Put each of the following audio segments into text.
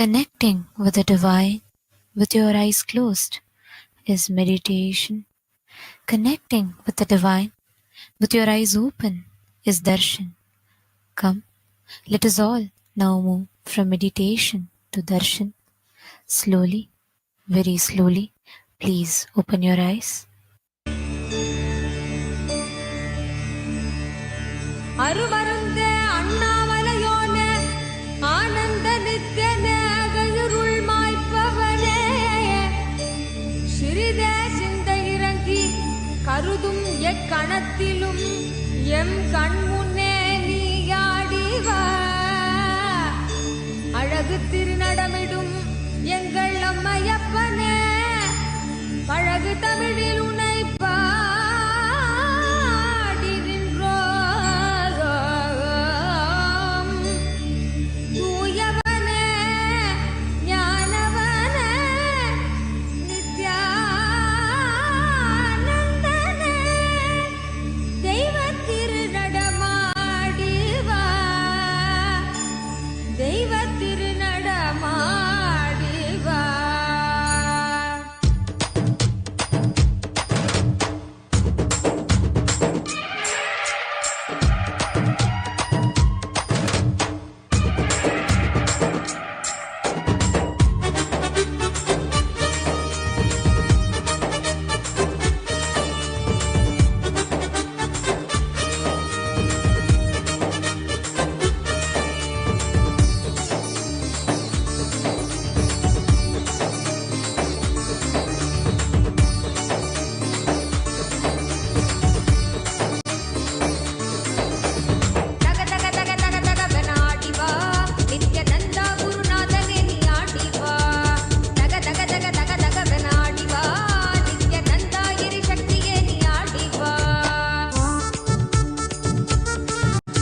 Connecting with the divine with your eyes closed is meditation. Connecting with the divine with your eyes open is darshan. Come, let us all now move from meditation to darshan. Slowly, very slowly, please open your eyes. அருமருந்தே அண்ணாமலையோனே ஆனந்த நித்யனே அகயிருள் மாய்ப்பவனே சிறிதே சிந்தை இறங்கி கருதும் எக்கணத்திலும் M கண்முன்னே நீயாடிவா அழகு திருநடமிடும் எங்கள் அம்மையப்பனே பழகு தமிழில் உனைப்பா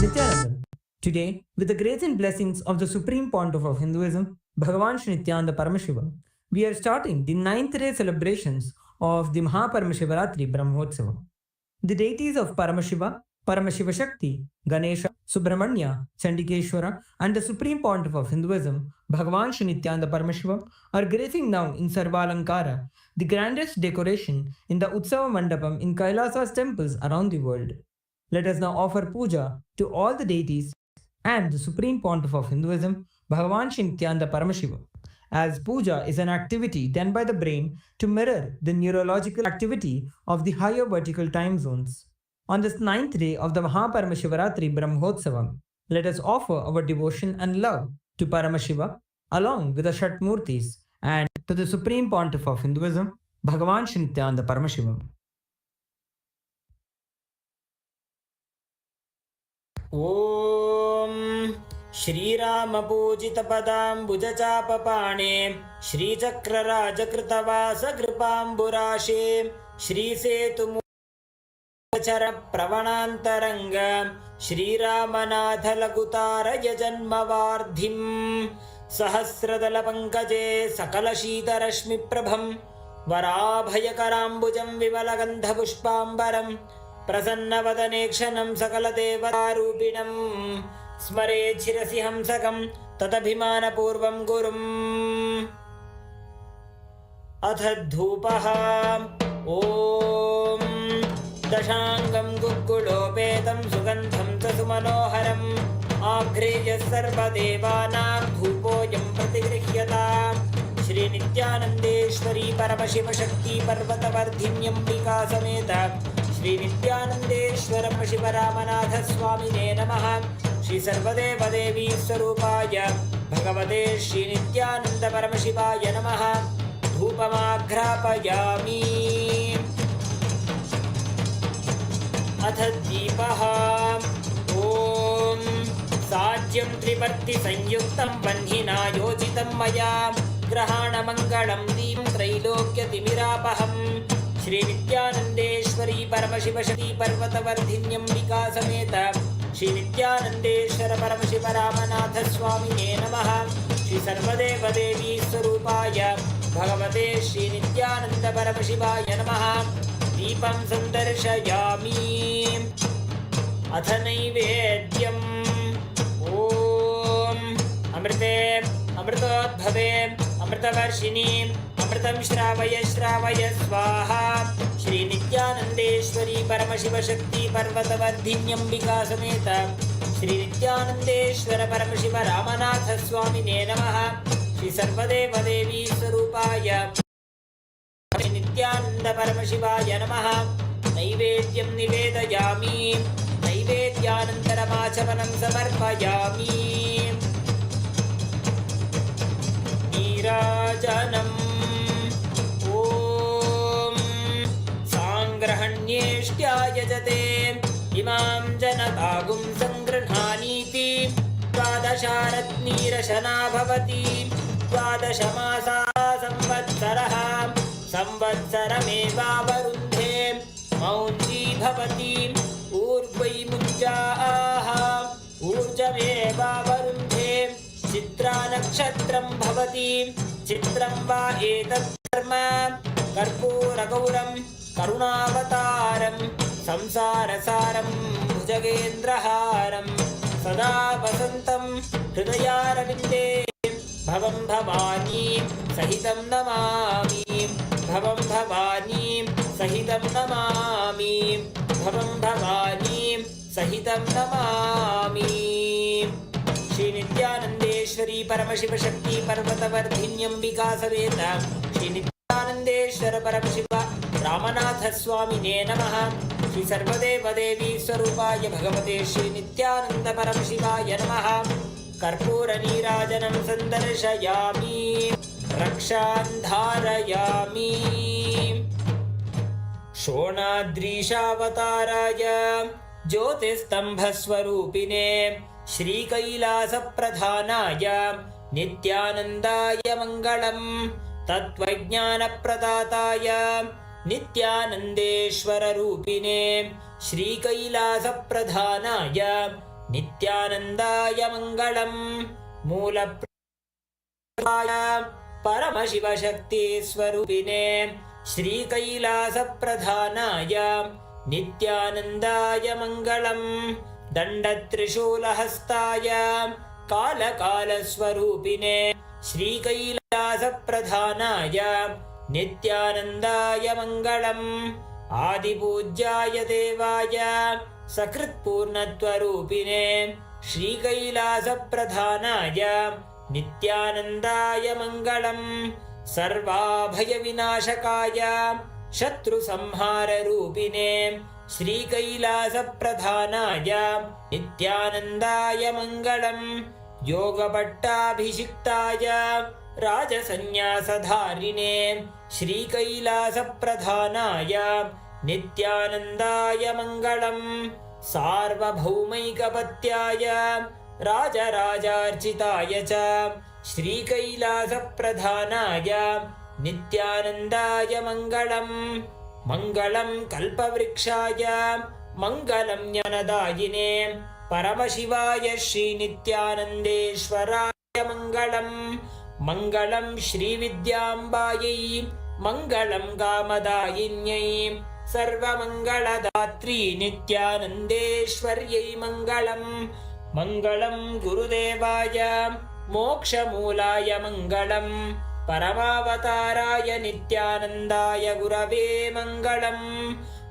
Nithyananda. Today, with the grace and blessings of the Supreme Pontiff of Hinduism, Bhagavan Nithyananda Paramashiva, we are starting the 9th day celebrations of the Maha Paramashivaratri Brahmotsava. The deities of Paramashiva, Paramashiva Shakti, Ganesha, Subramanya, Chandikeshwara, and the Supreme Pontiff of Hinduism, Bhagavan Nithyananda Paramashiva, are gracing now in Sarvalankara, the grandest decoration in the Utsava Mandapam in KAILASA'S temples around the world. Let us now offer puja to all the deities and the Supreme Pontiff of Hinduism, Bhagavan Nithyananda Paramashiva, as puja is an activity done by the brain to mirror the neurological activity of the higher vertical time zones. On this 9th day of the Maha Paramashivaratri Brahmotsavam, let us offer our devotion and love to Paramashiva along with the Shatmurtis and to the Supreme Pontiff of Hinduism, Bhagavan Nithyananda Paramashiva. ॐ श्रीरामपूजितपदाम्बुजचापपाणे श्रीचक्रराजकृतवासकृपाम्बुराशे श्रीसेतुमुचरप्रवणान्तरङ्ग श्रीरामनाथलघुतारय जन्मवार्धिम् सहस्रदलपङ्कजे सकलशीतरश्मिप्रभं वराभयकराम्बुजं विमलगन्धपुष्पाम्बरम् प्रसन्नवदनेक्षणं सकलदेवतारूपिणं स्मरेत् शिरसि हंसकं तदभिमानपूर्वं गुरुम् अथ धूपः ॐ दशाङ्गं गुग्गुलोपेतं सुगन्धं च सुमनोहरम् आघ्रेय सर्वदेवानां धूपोऽयं प्रतिगृह्यताम् श्रीनित्यानन्देश्वरी परमशिवशक्ति पर्वतवर्धिन्यम्बिका समेत श्रीनित्यानन्देश्वर शिवरामनाथ स्वामिने नमः। श्री सर्वदेवदेवी स्वरूपाय भगवते श्रीनित्यानन्द परमशिवाय नमः। धूपमाघ्रापयामि। अथ दीपः ॐ साज्यं त्रिवर्तिसंयुक्तं वह्निना योजितं मया ग्रहाणमङ्गलं दीं त्रैलोक्यतिमिरापहम् श्रीनित्यानन्देश्वरी परमशिवशक्ति पर्वतवर्धिन्यम्बिका समेत श्रीनित्यानन्देश्वर परमशिवरामनाथ स्वामिने नमः। श्री सर्वदेवदेवी स्वरूपाय भगवते श्रीनित्यानन्द परमशिवाय नमः। दीपं सन्दर्शयामि। अथ नैवेद्यम् ॐ अमृते अमृतोद्भवे अमृतवर्षिणी अमृतं श्रावय श्रावय स्वाहा श्री नित्यानंदेश्वरी परमशिवशक्ति पर्वतवर्धिन्यम्बिका समेत श्री नित्यानंदेश्वर परमशिव रामनाथ स्वामिने नमः श्री सर्वदेवदेवी स्वरूपाय नित्यानंद परमशिवाय नमः नैवेद्यं निवेदयामि नैवेद्यानन्तरमाचमनं समर्पयामि नीराजनम् ॐ साङ्ग्रहण्येष्ट्यायजते इमां जनतागुं सङ्गृह्णानीति द्वादशारत्नीरशना भवति द्वादशमासा संवत्सरः संवत्सरमेवावरुन्धे मौञ्जी भवति ऊर्ध्वै मुञ्जाः ऊर्जमेवावरुन्धे चित्रा नक्षत्रं भवति चित्रं वा एतत् कर्म कर्पूरगौरं करुणावतारं संसारसारं भुजगेन्द्रहारं सदा वसन्तं हृदयारविन्दे भवं भवानी सहितं नमामि भवं भवानी सहितं नमामि भवं भवानी सहितं नमामि श्री नित्यानंदेश्वरी परमशिवशक्ति पर्वतवर्धिन्यम्बिका समेत श्री नित्यानंदेश्वर परमशिव रामनाथ स्वामिने नमः श्री सर्वदेवदेवी स्वरूपाय भगवते श्री नित्यानंद परमशिवाय नमः कर्पूर नीराजनं सन्दर्शयामि रक्षां धारयामि शोणाद्रीशावताराय ज्योतिस्तंभस्वरूपिणे श्रीकैलासप्रधानाय नित्यानन्दाय मङ्गलम् तत्त्वज्ञानप्रदाताय नित्यानन्देश्वररूपिणे श्रीकैलासप्रधानाय नित्यानन्दाय मङ्गलम् मूलप्राय परमशिवशक्तिस्वरूपिणे श्रीकैलासप्रधानाय नित्यानन्दाय मङ्गलम् दण्डत्रिशूलहस्ताय कालकालस्वरूपिणे श्रीकैलासप्रधानाय नित्यानन्दाय मङ्गलम् आदिपूज्याय देवाय सकृत्पूर्णत्वरूपिणे श्रीकैलासप्रधानाय नित्यानन्दाय मङ्गलम् सर्वाभयविनाशकाय शत्रुसंहाररूपिणे श्रीकैलासप्रधानाय नित्यानन्दाय मङ्गलम् योगपट्टाभिषिक्ताय राजसन्न्यासधारिणे श्रीकैलासप्रधानाय नित्यानन्दाय मङ्गलम् सार्वभौमैकपत्याय राजराजार्चिताय च श्रीकैलासप्रधानाय नित्यानन्दाय मङ्गलम् मङ्गलं कल्पवृक्षाय मङ्गलं ज्ञानदायिने परमशिवाय श्रीनित्यानन्देश्वराय मङ्गलम् मङ्गलं श्रीविद्याम्बायै मङ्गलं कामदायिन्यै सर्वमङ्गलदात्री नित्यानन्देश्वर्यै मङ्गलम् मङ्गलं गुरुदेवाय मोक्षमूलाय मङ्गलम् परमावताराय नित्यानन्दाय गुरवे मङ्गलम्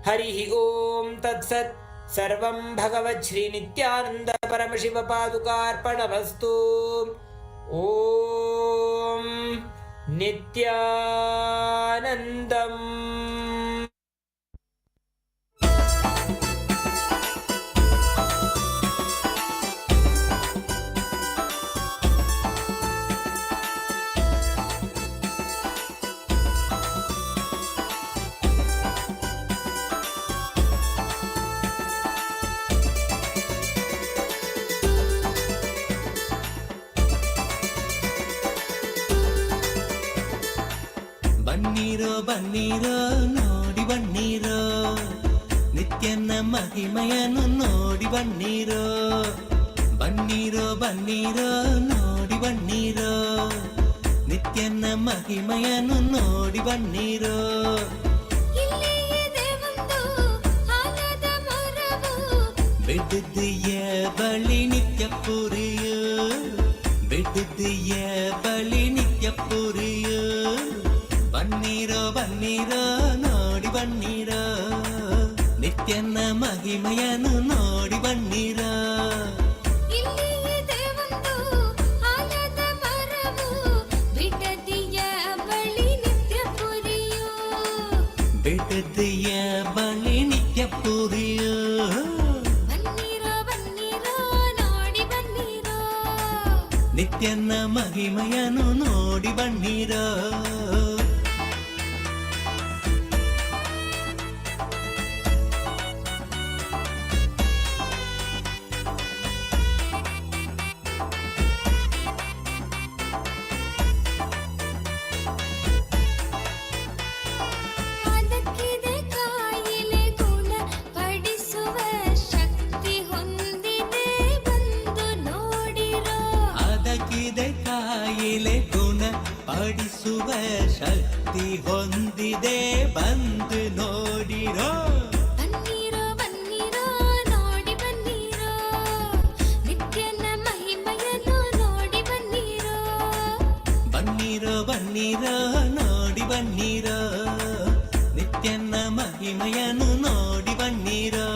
हरिः ॐ तत्सत् सर्वं भगवत् श्री नित्यानन्द परमशिव पादुकार्पणमस्तु ॐ नित्यानन्दम् ಬನ್ನೀರೋ ಬನ್ನೀರೋ ನೋಡಿ ಬನ್ನೀರೋ ನಿತ್ಯನ ಮಹಿಮೆಯನ್ನು ನೋಡಿ ಬನ್ನೀರೋ ಬನ್ನೀರೋ ಬನ್ನೀರೋ ನೋಡಿ ಬನ್ನೀರೋ ನಿತ್ಯನ ಮಹಿಮೆಯನ್ನು ನೋಡಿ ಬನ್ನೀರೋ ಬಿಡುದಿಯ ಬಳಿ ನಿತ್ಯ ಪುರಿಯು ಬಿಡುದಿಯ ಮಹಿಮೆಯನ್ನು ನೋಡಿ ಬನ್ನಿರೋ. ಇಲ್ಲಿ ಇದೆ ಒಂದು ಆಲದ ಮರವು, ಬಿಡದಿಯ ಬಳಿ ನಿತ್ಯ ಪುರಿಯು. ಬಿಡದಿಯ ಬಳಿ ನಿತ್ಯ ಪುರಿಯು. ಬನ್ನಿರೋ ಬನ್ನಿರೋ ನೋಡಿ ಬನ್ನಿರೋ. ನಿತ್ಯನ ಮಹಿಮೆಯನ್ನು ನೋಡಿ ಬನ್ನಿರೋ. ಅದಕ್ಕಿದೆ ಕಾಯಿಲೆ ಗುಣ ಪಡಿಸುವ ಶಕ್ತಿ ಹೊಂದಿದೆ, ಬಂದು ನೋಡಿರೋ. ಅದಕ್ಕಿದೆ ಕಾಯಿಲೆ ಗುಣ ಪಡಿಸುವ ಶಕ್ತಿ ಹೊಂದಿದೆ, ಬಂದು ನೋಡಿರೋ. ಬನ್ನಿರೋ ಬನ್ನಿರೋ ನೋಡಿ ಬನ್ನಿರೋ. ನಿತ್ಯನ ಮಹಿಮೆಯನ್ನು ನೋಡಿ ಬನ್ನಿರೋ. ಬನ್ನಿರೋ ಬನ್ನಿರೋ ನೋಡಿ ಬನ್ನಿರೋ. ನಿತ್ಯನ ಮಹಿಮೆಯನ್ನು ನೋಡಿ ಬನ್ನಿರೋ.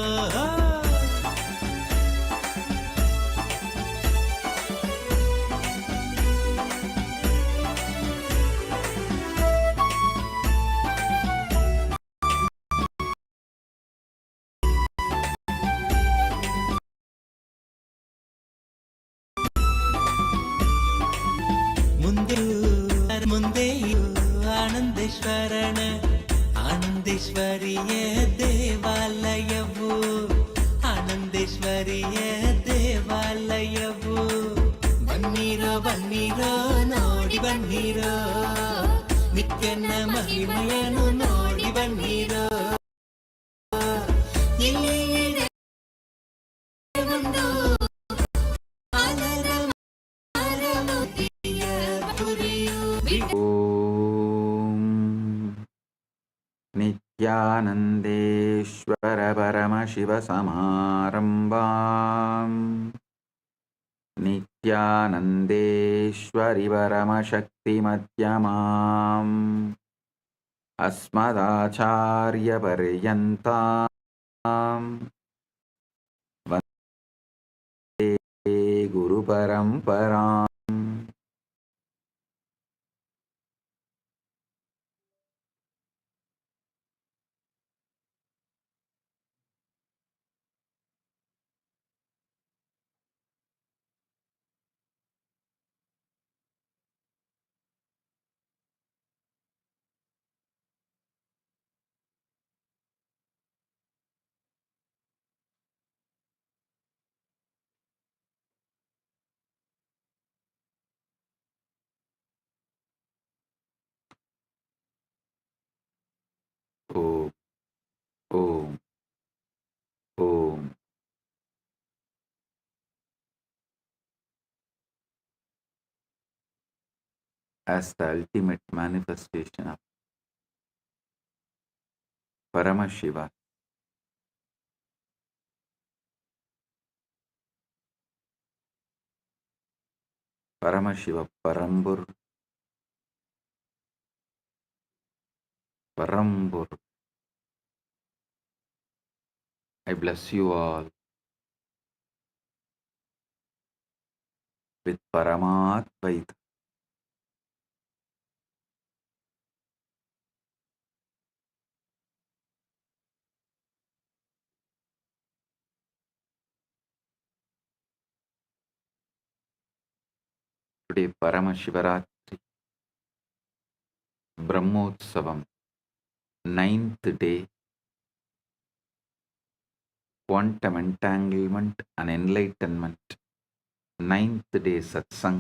ಮುಂದೆಯೂ ಆನಂದೇಶ್ವರನ ಆನಂದೇಶ್ವರಿಯ ದೇವಾಲಯವು. ಆನಂದೇಶ್ವರಿಯ ದೇವಾಲಯವು. ಬನ್ನಿರೋ ಬನ್ನಿರೋ ನೋಡಿ ಬನ್ನಿರೋ. ನಿತ್ಯನ ಮಹಿಮೆಯನ್ನು ನೋಡಿ ಬನ್ನಿರೋ. ಇಲ್ಲಿ ಇದೆ ಒಂದು ಆಲದ ಮರವು, ದಿವ್ಯ ಪುರಿಯು. ಓಂ ನಿತ್ಯಾನಂದೇಶ್ವರ ಪರಮಶಿವ ಸಮಾರಂಭಾಂ ನಿತ್ಯಾನಂದೇಶ್ವರಿ ಪರಮಶಕ್ತಿ ಮಧ್ಯಮಾಂ ಅಸ್ಮದಾಚಾರ್ಯ ಪರ್ಯಂತಾಂ ವಂದೇ ಗುರು ಪರಂಪರಾಂ. ಓಂ ಓಂ ಓಂ. As the ultimate manifestation of Paramashiva, Paramashiva Parambur, Parambur. I bless you all with Paramadvaita. Today Paramashivaratri, Brahmotsavam, 9th day, quantum entanglement and enlightenment, 9th day Satsang.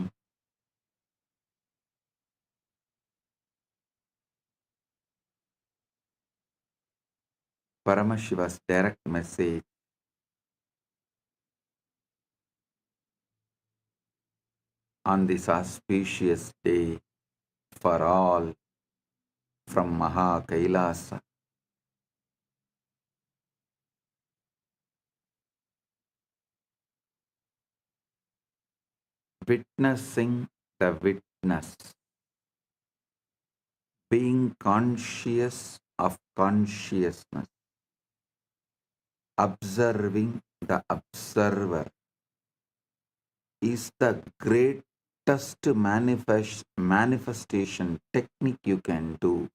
Paramashiva's direct message on this auspicious day for all from Maha Kailasa. Witnessing the witness, being conscious of consciousness, observing the observer is the greatest manifestation technique you can do.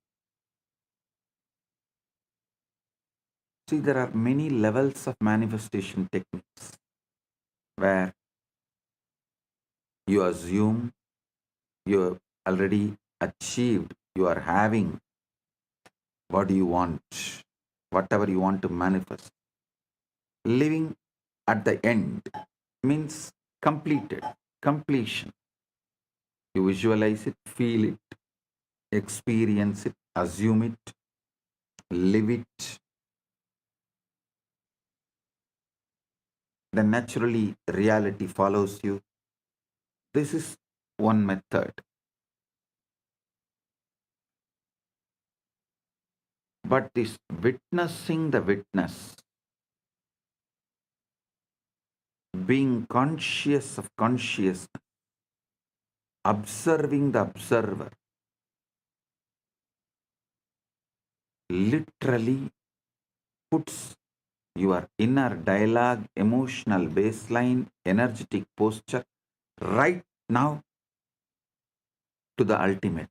See, there are many levels of manifestation techniques where you assume you already achieved, you are having what you want, whatever you want to manifest. Living at the end means completion. You visualize it, feel it, experience it, assume it, live it. Then naturally reality follows you. This is one method. But this witnessing the witness, being conscious of consciousness, observing the observer, literally puts your inner dialogue, emotional baseline, energetic posture right now to the ultimate.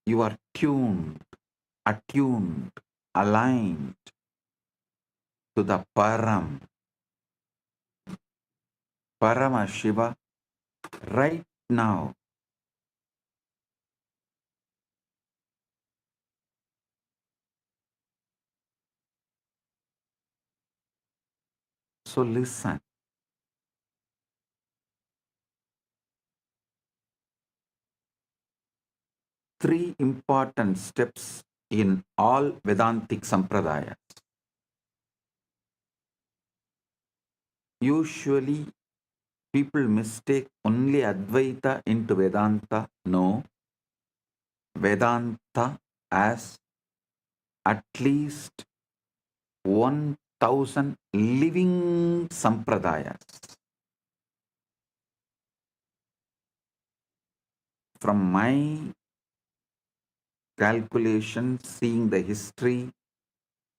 You are tuned, attuned, aligned to the Paramashiva right now. So listen. Three important steps in all Vedantic Sampradayas. Usually people mistake only Advaita into Vedanta. No, Vedanta as at least 1000 living Sampradayas. From my calculation, seeing the history,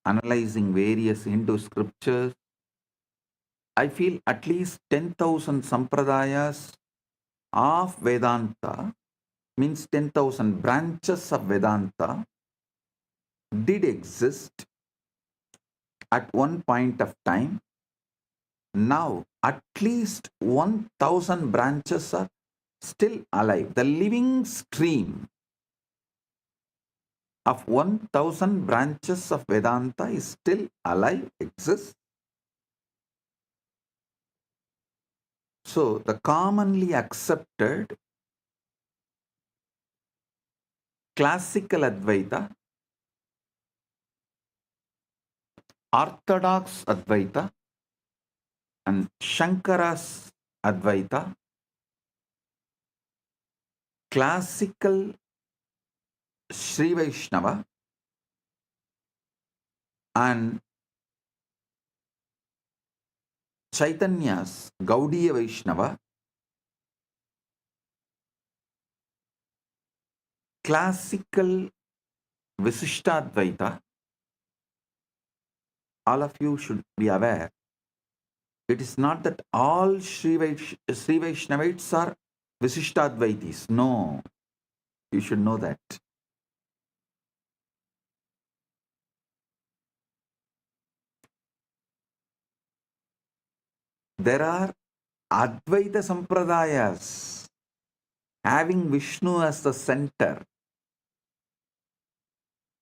analyzing various Hindu scriptures, I feel at least 10,000 Sampradayas of Vedanta, means 10,000 branches of Vedanta, did exist at one point of time. Now, at least 1,000 branches are still alive. The living stream of 1,000 branches of Vedanta is still alive, exists. So, the commonly accepted classical Advaita, Orthodox Advaita, and Shankara's Advaita, classical Sri Vaishnava, and Chaitanya's Gaudiya Vaishnava, classical Visishtadvaita. All of you should be aware, it is not that all Sri Vaishnavites are Visishtadvaitis. No, you should know that. There are Advaita Sampradayas having Vishnu as the center.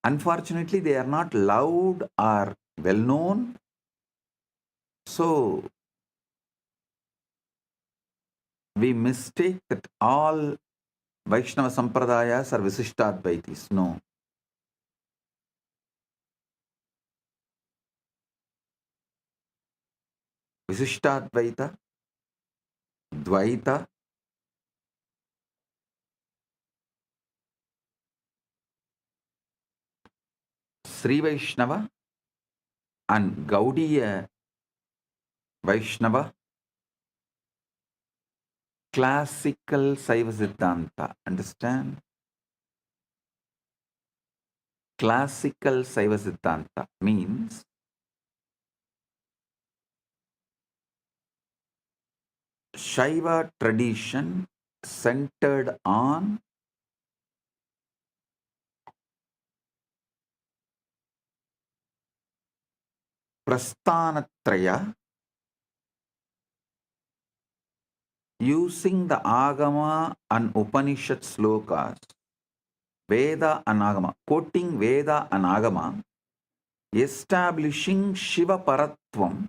Unfortunately, they are not loud or well known. So, we mistake that all Vaishnava Sampradayas are Visishtadvaitis. No. Visishtadvaita, Dvaita, Sri Vaishnava, and Gaudiya Vaishnava, classical Saiva Siddhanta. Understand? classical Saiva Siddhanta means Shaiva tradition centered on Prasthanatraya, using the Agama and Upanishad slokas, Veda and Agama, quoting Veda and Agama, establishing Shiva Paratvam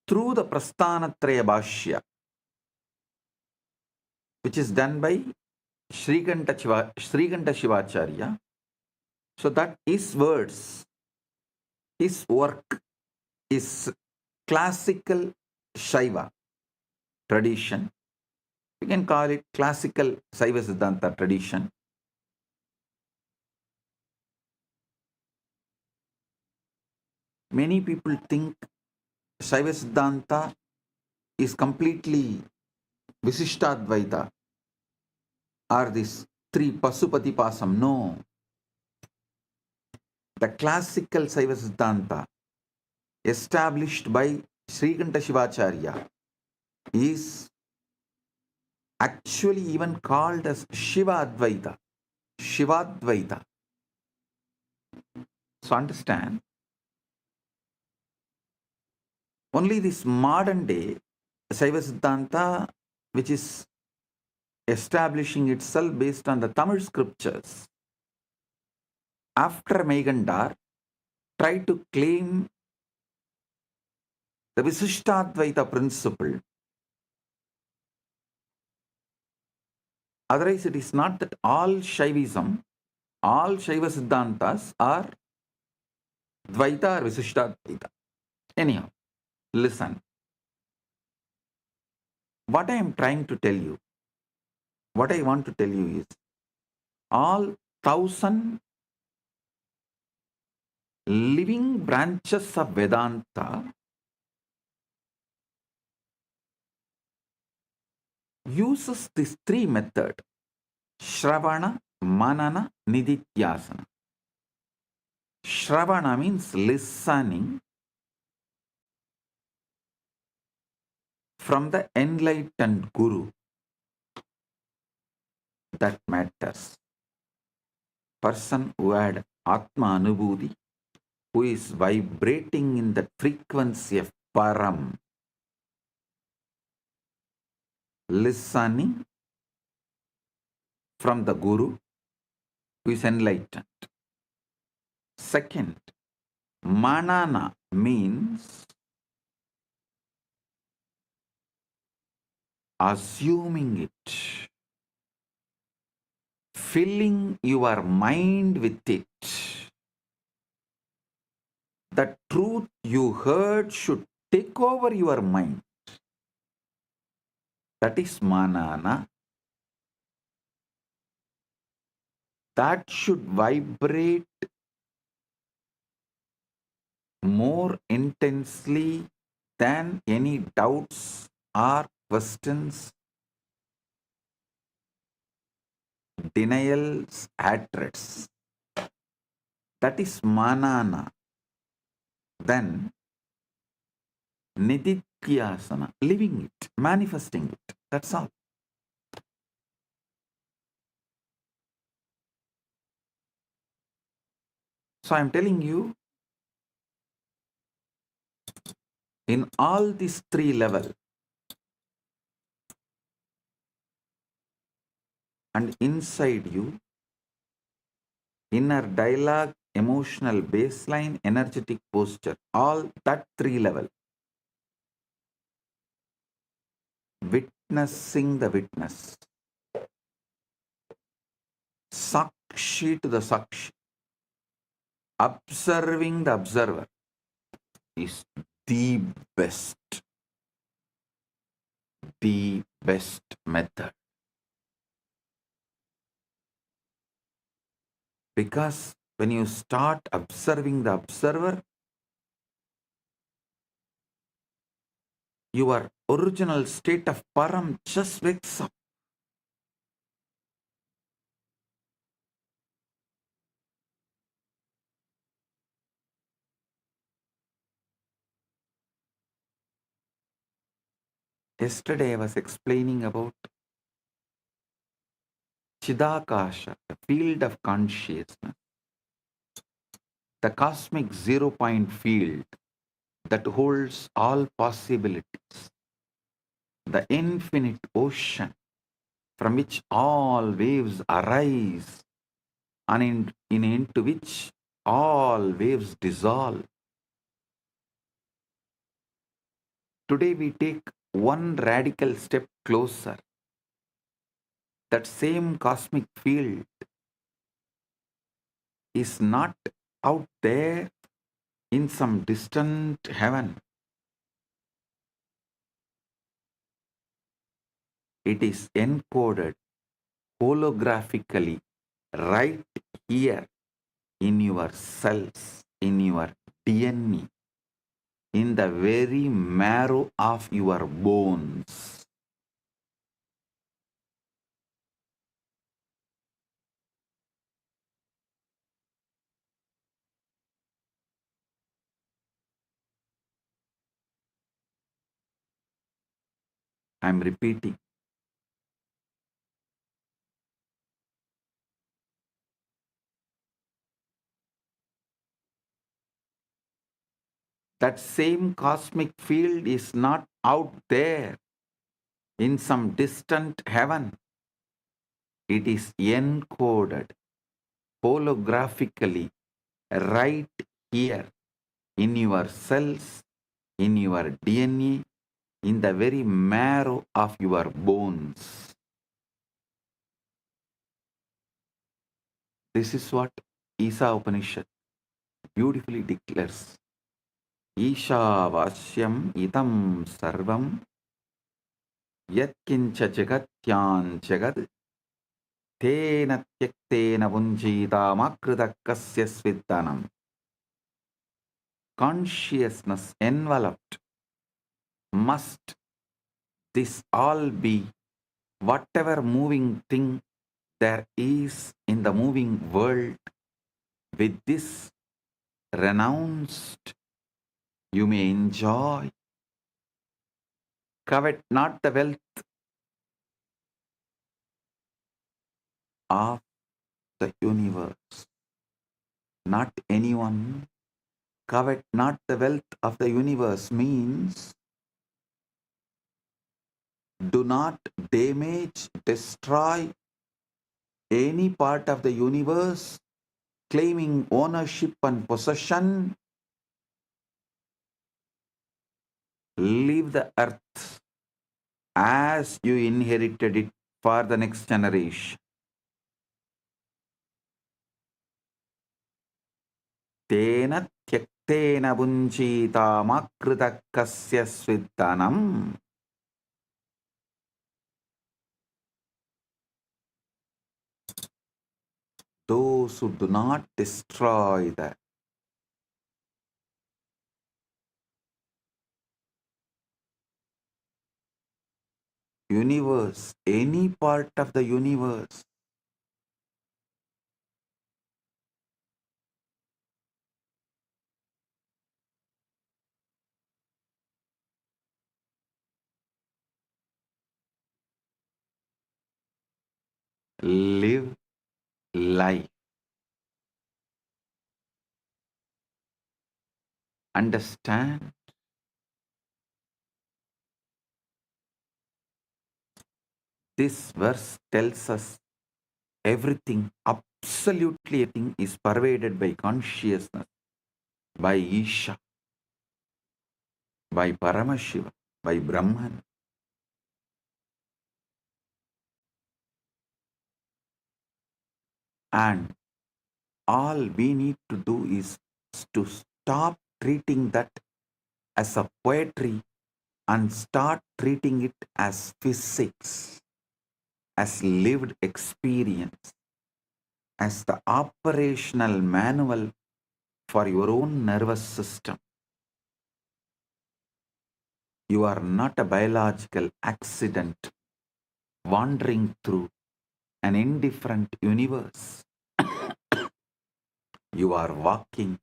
through the Prasthanatraya Bhashya, which is done by Shrikanta Shivacharya. So that his words, his work is classical Shaiva tradition. We can call it classical Saiva Siddhanta tradition. Many people think Saiva Siddhanta is completely Visishtadvaita or this three Pasupati Pasam. No. The classical Saiva Siddhanta established by Srikanta Shivacharya is actually even called as Shiva Advaita, Shivadvaita. So understand, only this modern day Saiva Siddhanta, which is establishing itself based on the Tamil scriptures, after Megandar, try to claim the Visishtadvaita principle. Otherwise, it is not that all Shaivism, all Shaiva Siddhantas are Dvaita or Visishtadvaita. Anyhow, listen. What I am trying to tell you, what I want to tell you is, all 1,000 living branches of Vedanta uses these three methods: Shravana, Manana, Nididhyasana. Shravana means listening from the enlightened Guru. That matters. Person who had Atma Anubhuti, who is vibrating in the frequency of Param, listening from the Guru, who is enlightened. Second, Manana means assuming it, filling your mind with it. The truth you heard should take over your mind. That is Manana. That should vibrate more intensely than any doubts or questions, denials, hatreds. That is Manana. Then Nididhyasana, living it, manifesting it. That's all. So I'm telling you, in all these three levels, and inside you, inner dialogue, emotional baseline, energetic posture, all that three level, witnessing the witness, Sakshi to the Sakshi, observing the observer is the best method. Because when you start observing the observer, your original state of Param just wakes up. Yesterday I was explaining about Chidakasha, the field of consciousness, the cosmic zero-point field that holds all possibilities, the infinite ocean from which all waves arise and into which all waves dissolve. Today we take one radical step closer. That same cosmic field is not out there in some distant heaven. It is encoded holographically right here in your cells, in your DNA, in the very marrow of your bones. I'm repeating. That same cosmic field is not out there in some distant heaven. It is encoded holographically right here in your cells, in your DNA, in the very marrow of your bones. This is what Isa Upanishad beautifully declares. Ishavashyam idam sarvam yatkincha jagatyan jagad tena tyaktena vunjita makridakasya sviddanam. Consciousness enveloped. Must this all be whatever moving thing there is in the moving world? With this renounced, you may enjoy. Covet not the wealth of the universe, not anyone. Covet not the wealth of the universe means do not damage, destroy any part of the universe, claiming ownership and possession. Leave the earth as you inherited it for the next generation. Tena tyaktena bunjita makridakasya sviddanam. Those who do not destroy the universe, any part of the universe, live life. Understand this verse tells us everything, absolutely everything is pervaded by consciousness, by Isha, by Paramashiva, by Brahman. And all we need to do is to stop treating that as a poetry and start treating it as physics, as lived experience, as the operational manual for your own nervous system. You are not a biological accident wandering through an indifferent universe. You are walking,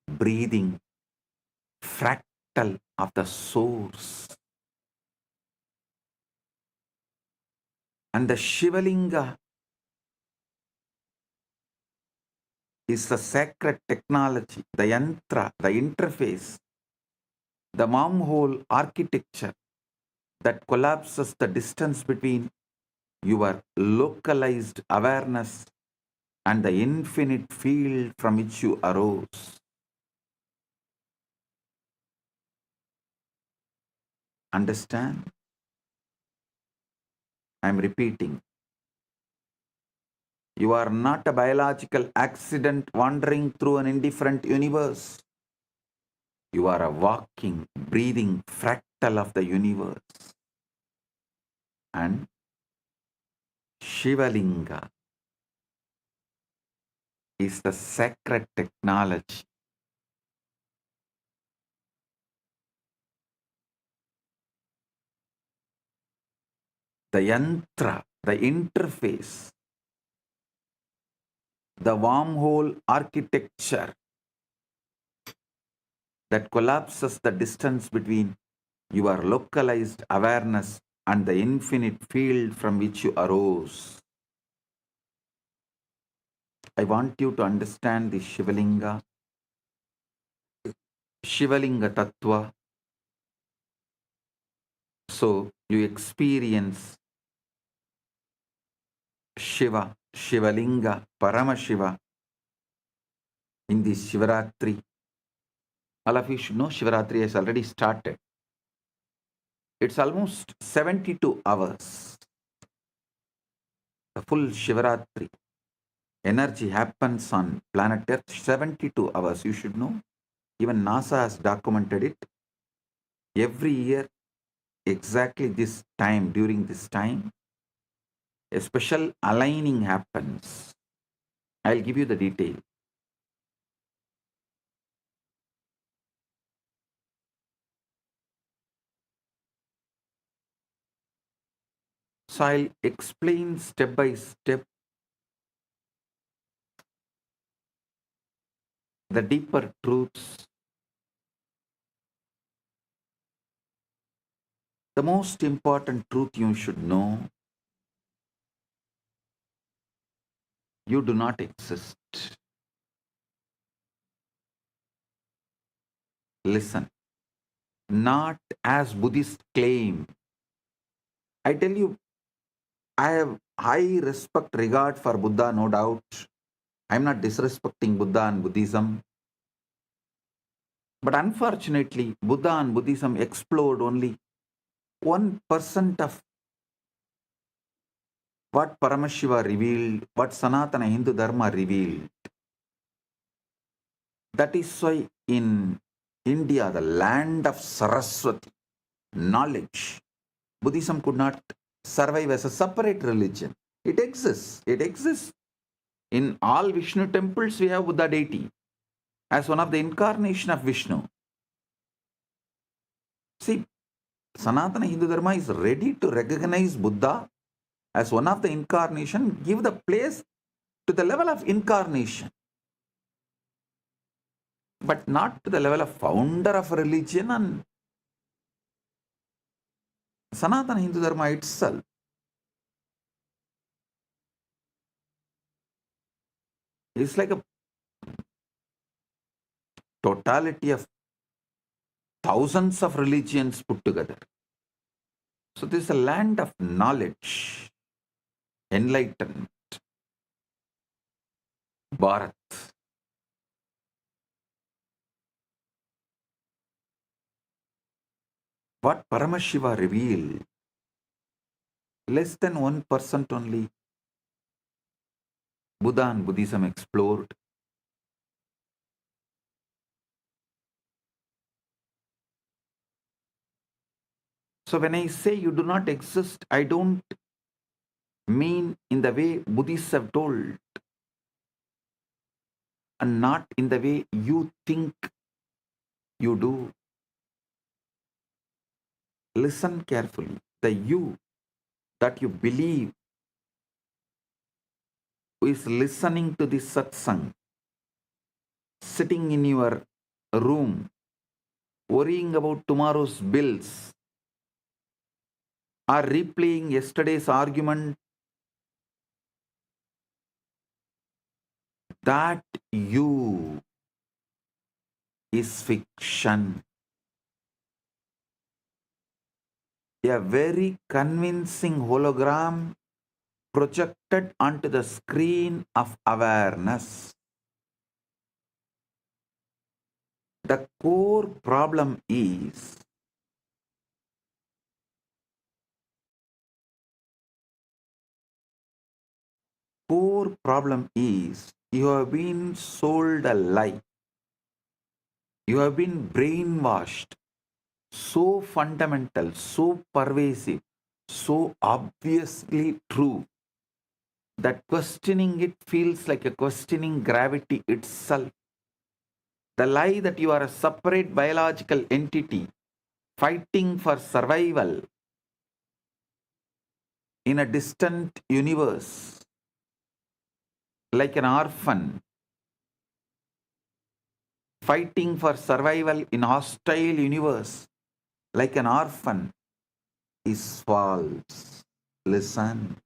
breathing, fractal of the source, And the Shivalinga is the sacred technology, the yantra, the interface, the wormhole architecture that collapses the distance between your localized awareness and the infinite field from which you arose. Understand? I'm repeating. You are not a biological accident wandering through an indifferent universe. You are a walking, breathing fractal of the universe. And Shivalinga is the sacred technology. The yantra, the interface, the wormhole architecture that collapses the distance between your localized awareness and the infinite field from which you arose. I want you to understand the Shivalinga Tattva, so you experience Shiva, Shivalinga, Paramashiva in this Shivaratri. All of you should know Shivaratri has already started. It's almost 72 hours. The full Shivaratri energy happens on planet Earth 72 hours. You should know. Even NASA has documented it. Every year, exactly this time, during this time, a special aligning happens. I'll give you the detail. So I'll explain step by step the deeper truths. The most important truth you should know: you do not exist. Listen, not as Buddhists claim. I tell you, I have high respect, regard for Buddha, no doubt. I'm not disrespecting Buddha and Buddhism. But unfortunately, Buddha and Buddhism explored only 1% of what Paramashiva revealed, what Sanatana Hindu Dharma revealed. That is why in India, the land of Saraswati, knowledge, Buddhism could not survive as a separate religion. It exists. It exists. In all Vishnu temples, we have Buddha deity as one of the incarnation of Vishnu. See, Sanatana Hindu Dharma is ready to recognize Buddha as one of the incarnation, give the place to the level of incarnation, but not to the level of founder of religion and Sanatana Hindu Dharma itself. It's like a totality of thousands of religions put together. So this is a land of knowledge, enlightenment, Bharat. What Paramashiva revealed, less than 1% only Buddha and Buddhism explored. So when I say you do not exist, I don't mean in the way Buddhists have told, and not in the way you think you do. Listen carefully. The you that you believe, who is listening to this satsang, sitting in your room, worrying about tomorrow's bills, or replaying yesterday's argument, that you is fiction. A very convincing hologram projected onto the screen of awareness. The core problem is you have been sold a lie. You have been brainwashed. So fundamental, so pervasive, so obviously true that questioning it feels like a questioning gravity itself. The lie that you are a separate biological entity fighting for survival in a distant universe, like an orphan fighting for survival in hostile universe, like an orphan, is false. Listen.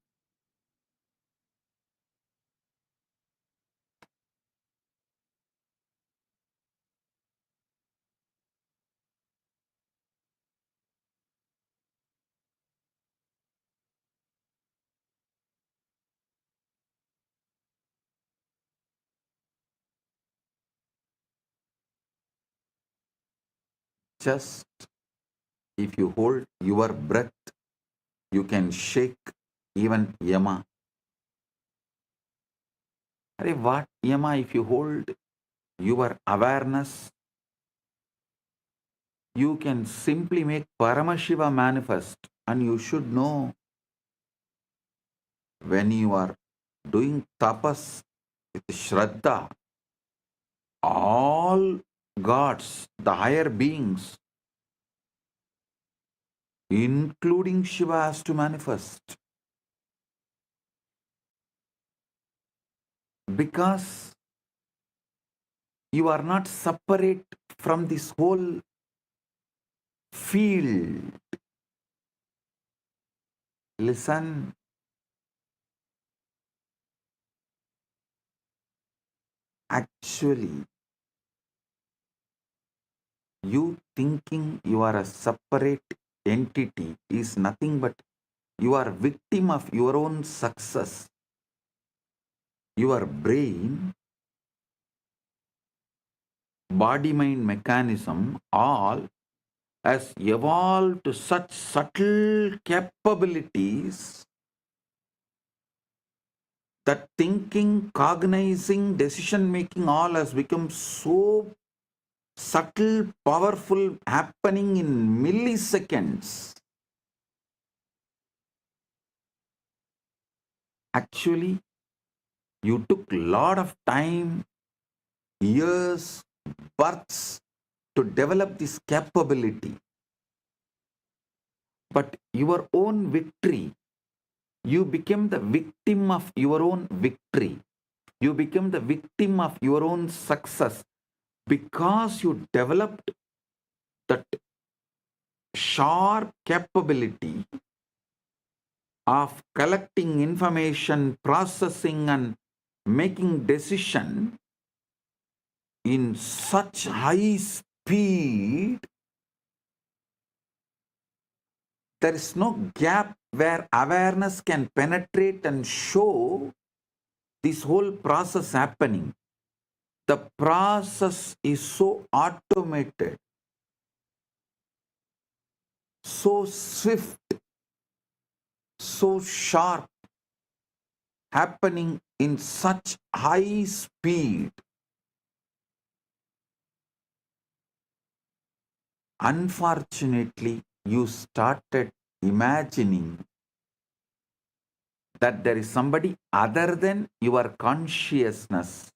Just if you hold your breath, you can shake even Yama. Arey, what Yama? If you hold your awareness, you can simply make Paramashiva manifest, and you should know when you are doing tapas with Shraddha, all gods, the higher beings, including Shiva, has to manifest. Because you are not separate from this whole field. Listen. Actually, you thinking you are a separate entity is nothing but you are victim of your own success. Your brain, body-mind mechanism, all has evolved to such subtle capabilities that thinking, cognizing, decision-making all has become so subtle, powerful, happening in milliseconds. Actually, you took a lot of time, years, births to develop this capability. But your own victory, you became the victim of your own victory. You became the victim of your own success because you developed that sharp capability of collecting information, processing, and making decision in such high speed. There is no gap where awareness can penetrate and show this whole process happening. The process is so automated, so swift, so sharp, happening in such high speed. Unfortunately, you started imagining that there is somebody other than your consciousness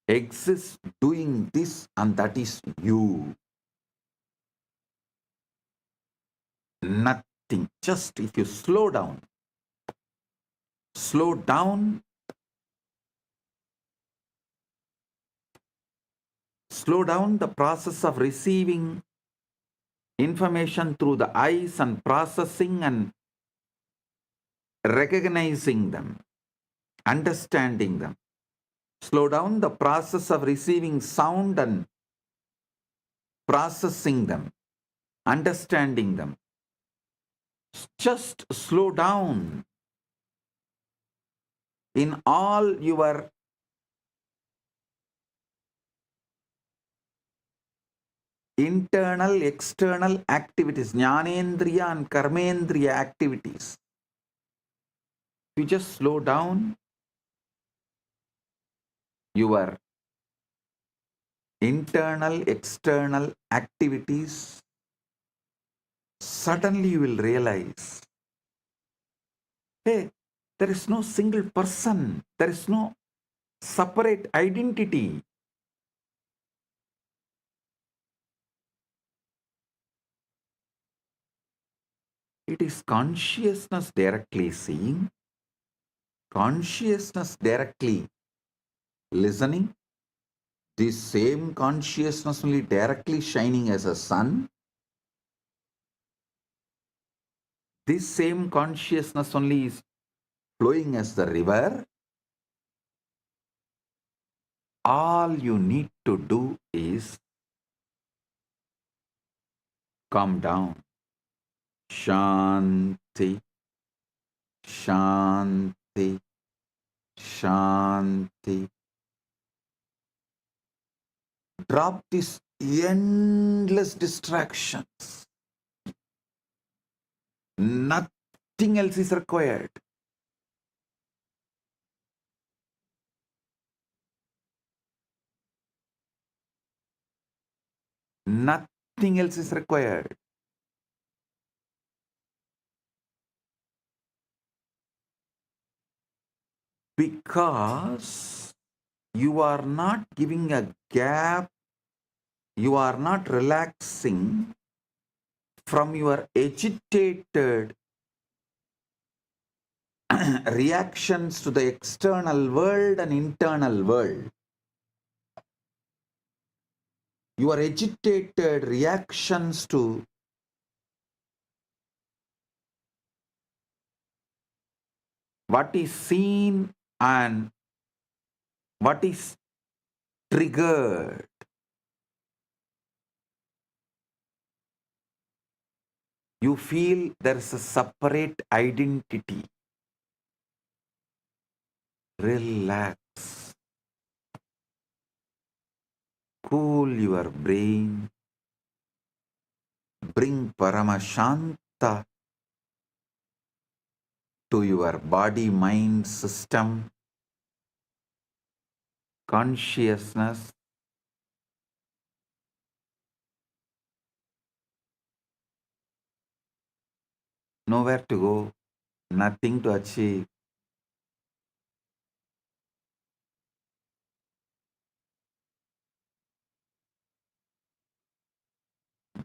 exists doing this, and that is you. Nothing. Just if you slow down, slow down the process of receiving information through the eyes and processing and recognizing them, understanding them. Slow down the process of receiving sound and processing them, understanding them. Just slow down in all your internal, external activities, jnanendriya and karmendriya activities. You just slow down your internal, external activities, suddenly you will realize, hey, there is no single person, there is no separate identity. It is consciousness directly seeing, consciousness directly listening, this same consciousness only directly shining as a sun, this same consciousness only is flowing as the river. All you need to do is calm down. Shanti, Shanti, Shanti. Drop these endless distractions. Nothing else is required. Nothing else is required. Because you are not giving a gap, you are not relaxing from your agitated reactions to the external world and internal world. Your agitated reactions to what is seen and what is triggered. You feel there is a separate identity. Relax. Cool your brain. Bring Paramashanta to your body-mind system. Consciousness. Nowhere to go. Nothing to achieve.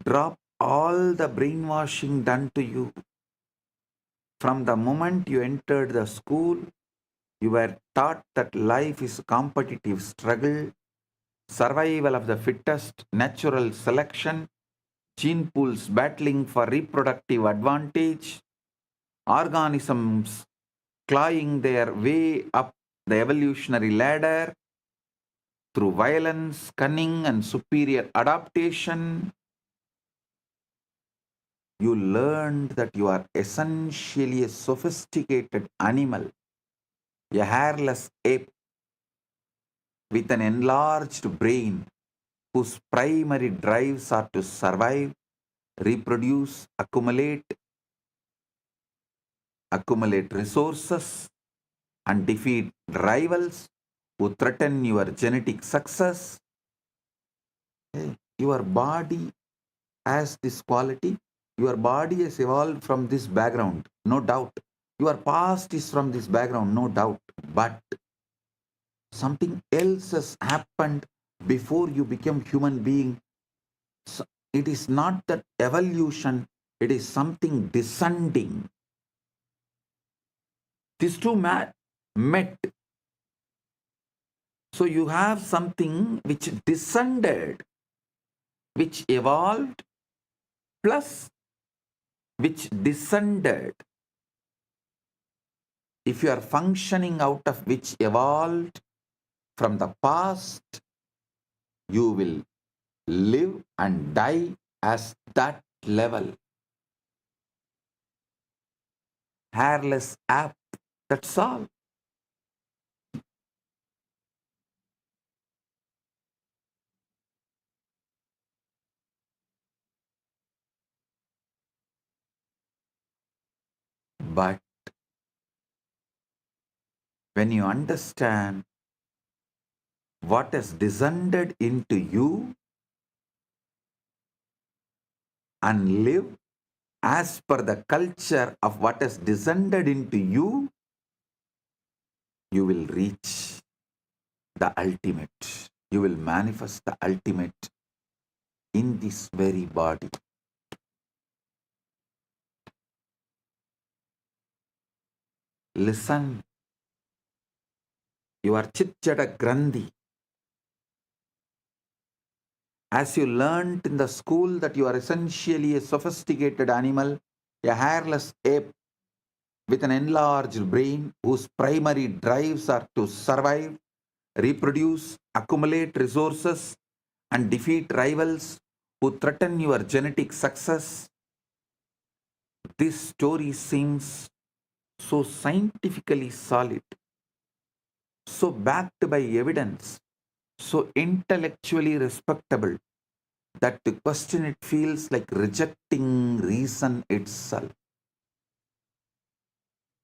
Drop all the brainwashing done to you. From the moment you entered the school, you were taught that life is a competitive struggle, survival of the fittest, natural selection, gene pools battling for reproductive advantage, organisms clawing their way up the evolutionary ladder through violence, cunning, and superior adaptation. You learned that you are essentially a sophisticated animal, a hairless ape with an enlarged brain whose primary drives are to survive, reproduce, accumulate resources, and defeat rivals who threaten your genetic success. Your body has this quality. Your body has evolved from this background, no doubt. Your past is from this background, no doubt. But something else has happened before you become human being. So it is not that evolution, it is something descending. These two met. So you have something which descended, which evolved, plus which descended, if you are functioning out of which evolved from the past, you will live and die as that level. Hairless app, that's all. But when you understand what has descended into you and live as per the culture of what has descended into you, you will reach the ultimate. You will manifest the ultimate in this very body. Listen, your Chitjada Grandhi. As you learnt in the school that you are essentially a sophisticated animal, a hairless ape with an enlarged brain whose primary drives are to survive, reproduce, accumulate resources, and defeat rivals who threaten your genetic success. This story seems so scientifically solid, so backed by evidence, so intellectually respectable that to question it feels like rejecting reason itself.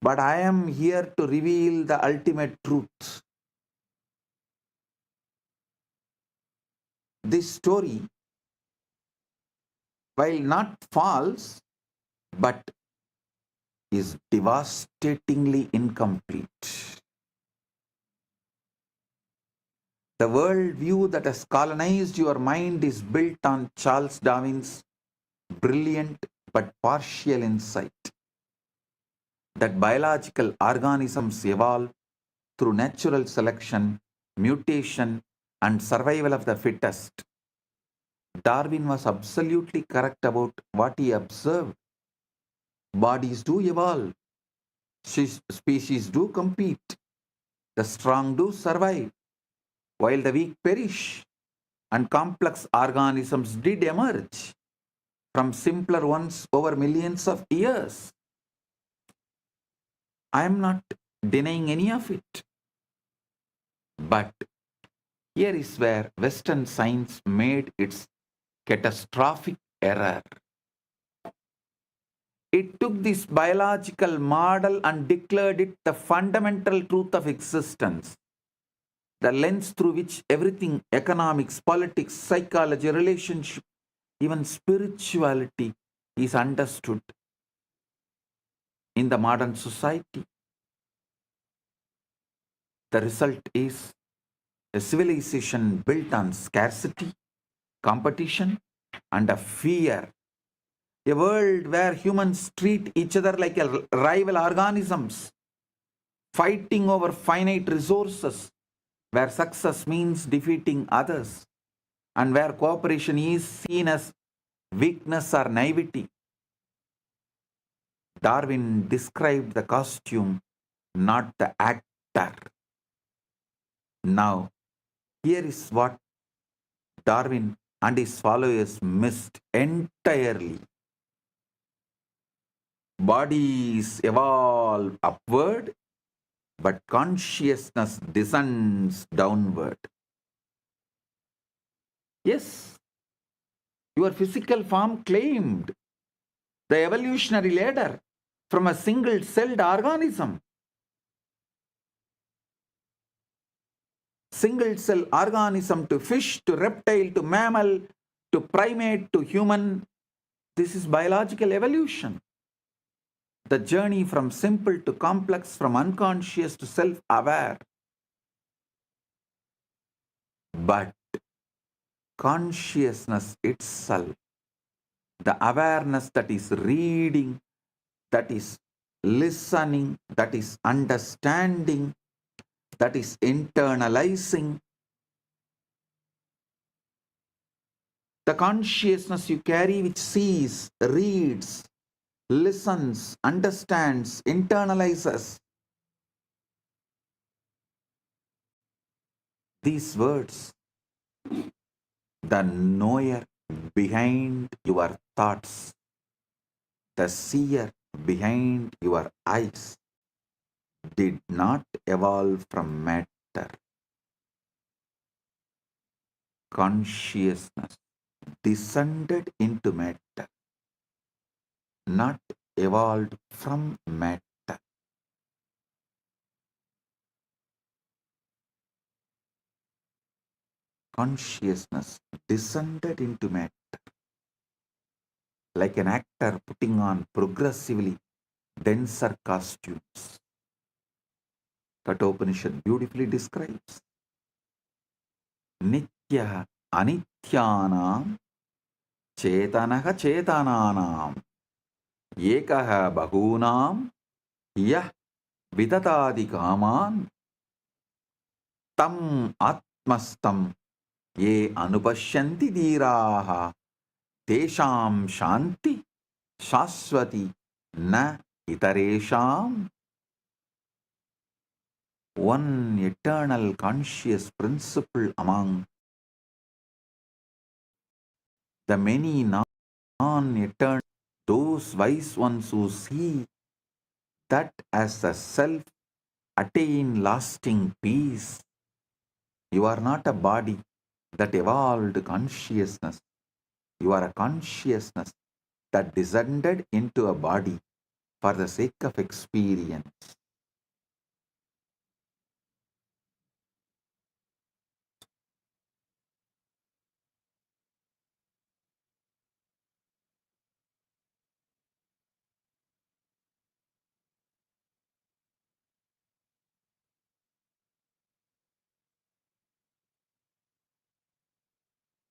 But I am here to reveal the ultimate truth. This story, while not false, but is devastatingly incomplete. The worldview that has colonized your mind is built on Charles Darwin's brilliant but partial insight that biological organisms evolve through natural selection, mutation, and survival of the fittest. Darwin was absolutely correct about what he observed. Bodies do evolve, species do compete, the strong do survive, while the weak perish, and complex organisms did emerge from simpler ones over millions of years. I am not denying any of it. But here is where Western science made its catastrophic error. It took this biological model and declared it the fundamental truth of existence, the lens through which everything, economics, politics, psychology, relationship, even spirituality, is understood in the modern society. The result is a civilization built on scarcity, competition, and a fear. A world where humans treat each other like rival organisms, fighting over finite resources, where success means defeating others, and where cooperation is seen as weakness or naivety. Darwin described the costume, not the actor. Now, here is what Darwin and his followers missed entirely. Bodies evolve upward, but consciousness descends downward. Yes, your physical form claimed the evolutionary ladder from a single-celled organism. Single-cell organism to fish, to reptile, to mammal, to primate, to human. This is biological evolution. The journey from simple to complex, from unconscious to self-aware. But consciousness itself, the awareness that is reading, that is listening, that is understanding, that is internalizing, The consciousness you carry which sees, reads, listens, understands, internalizes these words, the knower behind your thoughts, the seer behind your eyes, did not evolve from matter. Consciousness descended into matter, not evolved from matter. Consciousness descended into matter, like an actor putting on progressively denser costumes. Kathopanishad beautifully describes Nitya Anityanam Chetanaha Chetananam Ekaha Bahunam Yah Vidatadi Kaman Tam Atmastam Ye Anupashyanti Dhiraha Tesham Shanti Shaswati Na Itaresham. One eternal conscious principle among the many non-eternal, those wise ones who see that as the self attain lasting peace. You are not a body that evolved consciousness. You are a consciousness that descended into a body for the sake of experience.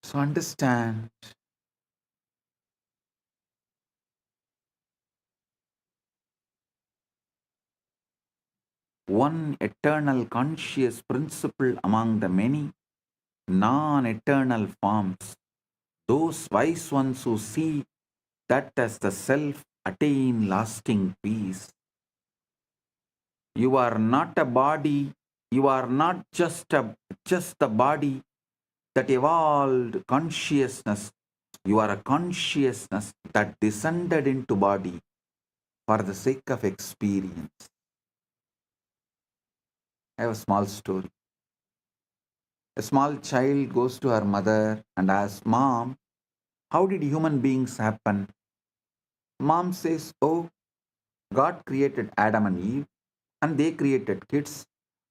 So understand, one eternal conscious principle among the many non-eternal forms, those wise ones who see that as the self attain lasting peace. You are not a body, you are not just the body that evolved consciousness. You are a consciousness that descended into body for the sake of experience. I have a small story. A small child goes to her mother and asks, "Mom, how did human beings happen?" Mom says, "Oh, God created Adam and Eve, and they created kids,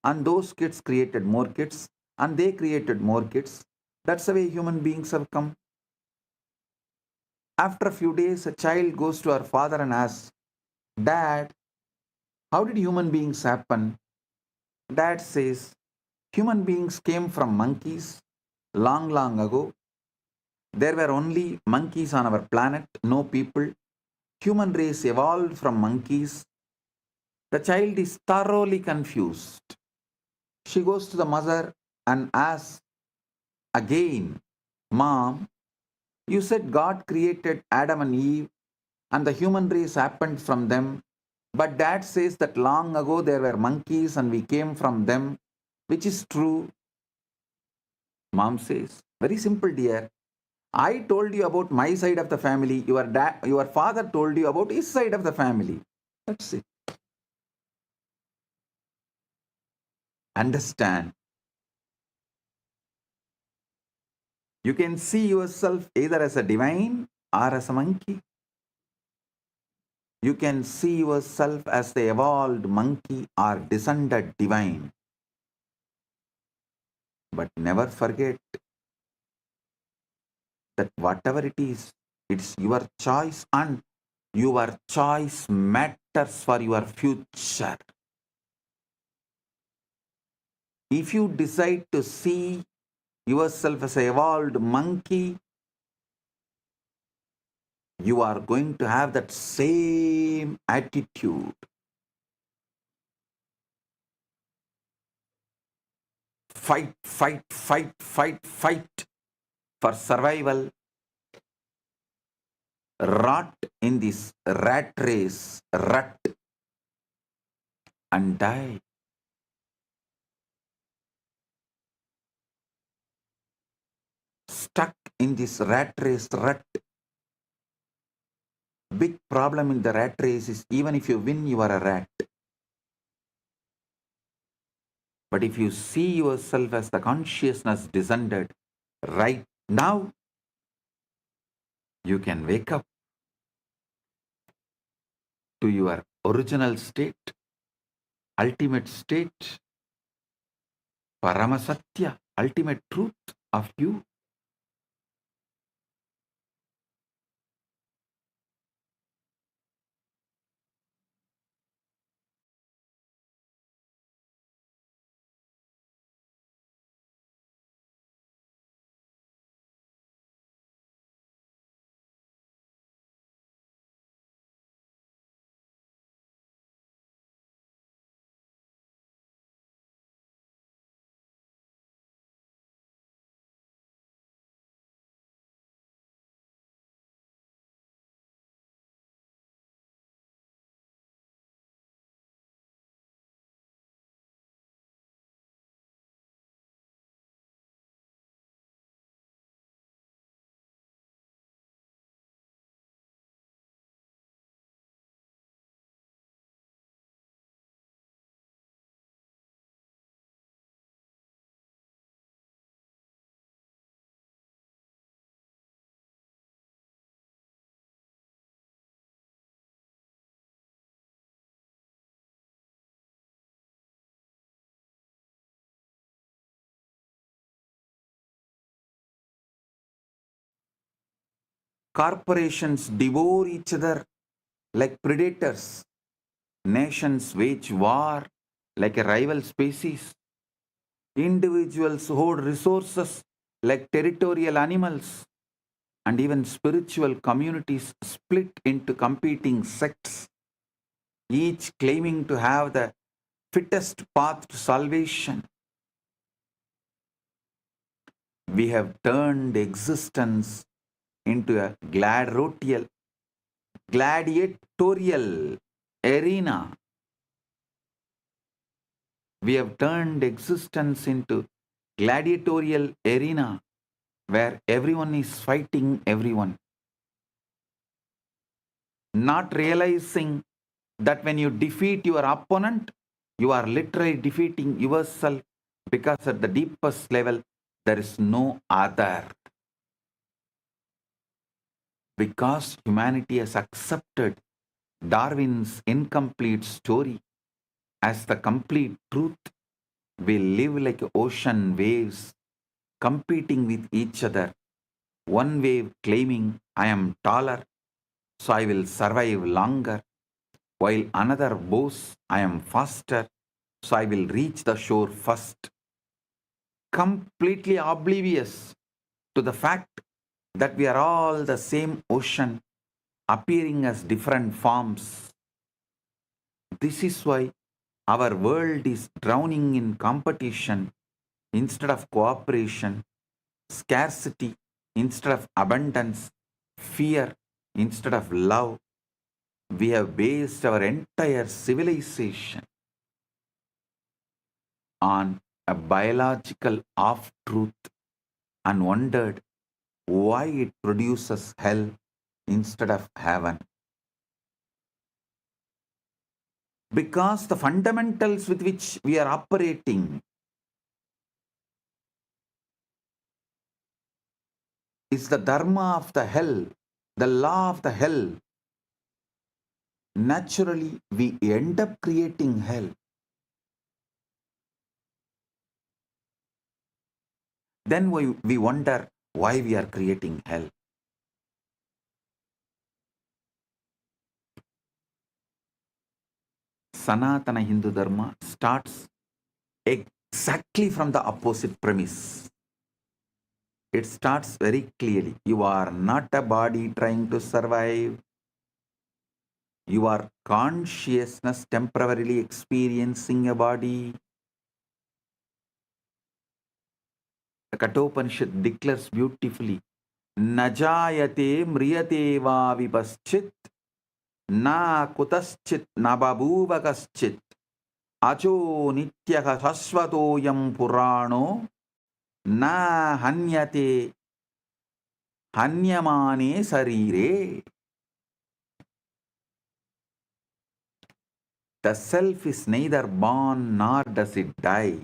and those kids created more kids, and they created more kids. That's the way human beings have come." After a few days, a child goes to her father and asks, "Dad, how did human beings happen?" Dad says, "Human beings came from monkeys long, long ago. There were only monkeys on our planet, no people. Human race evolved from monkeys." The child is thoroughly confused. She goes to the mother and asks again, "Mom, you said God created Adam and Eve and the human race happened from them. But Dad says that long ago there were monkeys and we came from them. Which is true?" Mom says, "Very simple, dear. I told you about my side of the family. Your father told you about his side of the family. That's it." Understand. You can see yourself either as a divine or as a monkey. You can see yourself as the evolved monkey or descended divine. But never forget that whatever it is, it's your choice and your choice matters for your future. If you decide to see yourself as an evolved monkey, you are going to have that same attitude. Fight, fight, fight, fight, fight for survival, rot in this rat race, rut, and die. Stuck in this rat race, rut. Big problem in the rat race is even if you win, you are a rat. But if you see yourself as the consciousness descended right now, you can wake up to your original state, ultimate state, Paramasatya, ultimate truth of you. Corporations devour each other like predators. Nations wage war like a rival species. Individuals hoard resources like territorial animals. And even spiritual communities split into competing sects, each claiming to have the fittest path to salvation. We have turned existence into a gladiatorial arena. We have turned existence into gladiatorial arena where everyone is fighting everyone, not realizing that when you defeat your opponent, you are literally defeating yourself, because at the deepest level, there is no other. Because humanity has accepted Darwin's incomplete story as the complete truth, we live like ocean waves competing with each other. One wave claiming, I am taller, so I will survive longer, while another boasts, I am faster, so I will reach the shore first. Completely oblivious to the fact that we are all the same ocean appearing as different forms. This is why our world is drowning in competition instead of cooperation, scarcity instead of abundance, fear instead of love. We have based our entire civilization on a biological half-truth and wondered why it produces hell instead of heaven. Because the fundamentals with which we are operating is the dharma of the hell, the law of the hell. Naturally, we end up creating hell. Then we wonder why we are creating hell. Sanatana Hindu Dharma starts exactly from the opposite premise. It starts very clearly. You are not a body trying to survive. You are consciousness temporarily experiencing a body. The Kathopanishad declares beautifully, Najayate mriyate va vipaschit na kutaschit na babuvagaschit acho nityaka shashvatoyam purano na hanyate hanyamane sarire. The self is neither born nor does it die.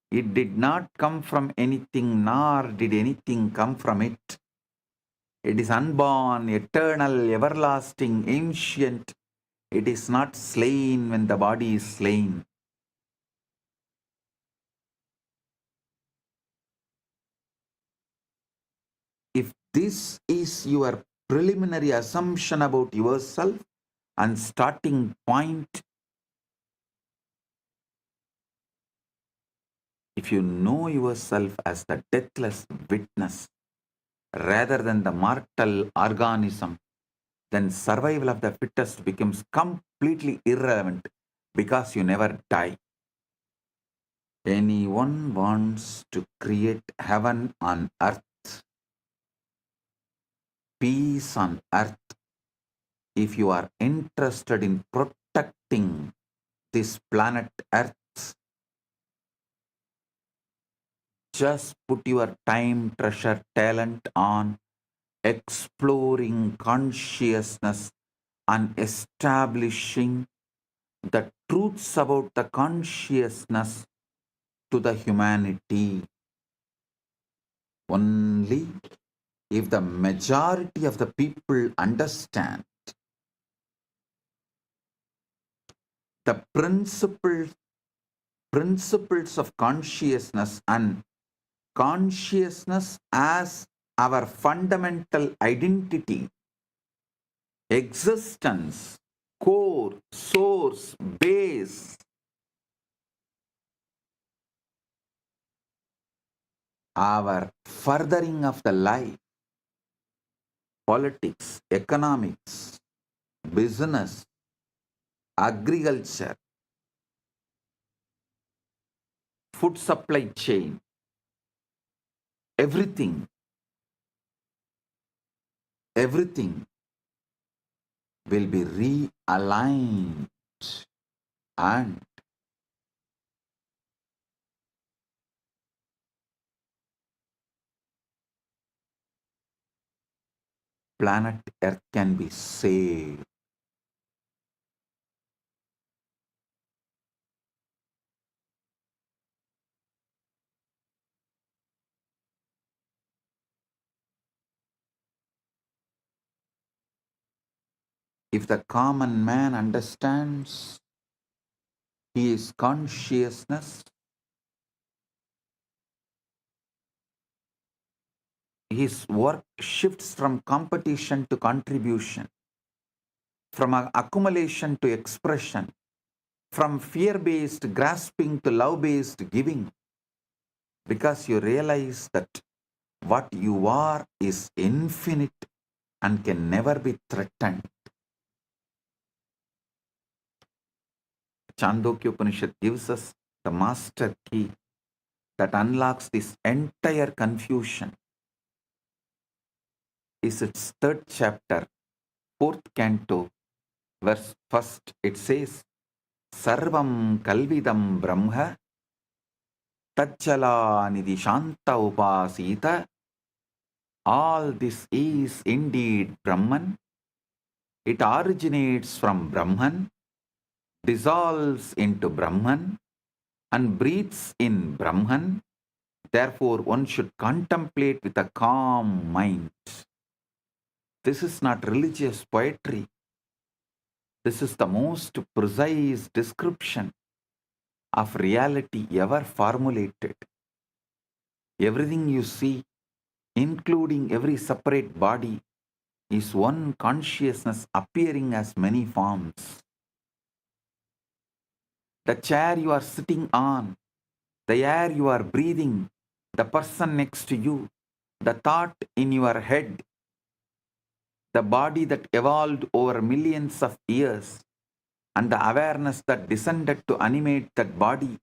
It did not come from anything nor did anything come from it. It is unborn, eternal, everlasting, ancient. It is not slain when the body is slain. If this is your preliminary assumption about yourself and starting point, if you know yourself as the deathless witness rather than the mortal organism, then survival of the fittest becomes completely irrelevant because you never die. Anyone wants to create heaven on earth, peace on earth, if you are interested in protecting this planet earth, just put your time, treasure, talent on exploring consciousness and establishing the truths about the consciousness to the humanity. Only if the majority of the people understand the principles of consciousness and consciousness as our fundamental identity, existence, core, source, base, our furthering of the life, politics, economics, business, agriculture, food supply chain, everything will be realigned and planet Earth can be saved. If the common man understands his consciousness, his work shifts from competition to contribution, from accumulation to expression, from fear-based grasping to love-based giving, because you realize that what you are is infinite and can never be threatened. Chandogya Upanishad gives us the master key that unlocks this entire confusion. Is its third chapter, fourth canto, verse first. It says, Sarvam Kalvidam Brahma Tachala Nidhi Shanta Upasita. All this is indeed Brahman. It originates from Brahman, dissolves into Brahman, and breathes in Brahman. Therefore, one should contemplate with a calm mind. This is not religious poetry. This is the most precise description of reality ever formulated. Everything you see, including every separate body, is one consciousness appearing as many forms. The chair you are sitting on, the air you are breathing, the person next to you, the thought in your head, the body that evolved over millions of years, and the awareness that descended to animate that body,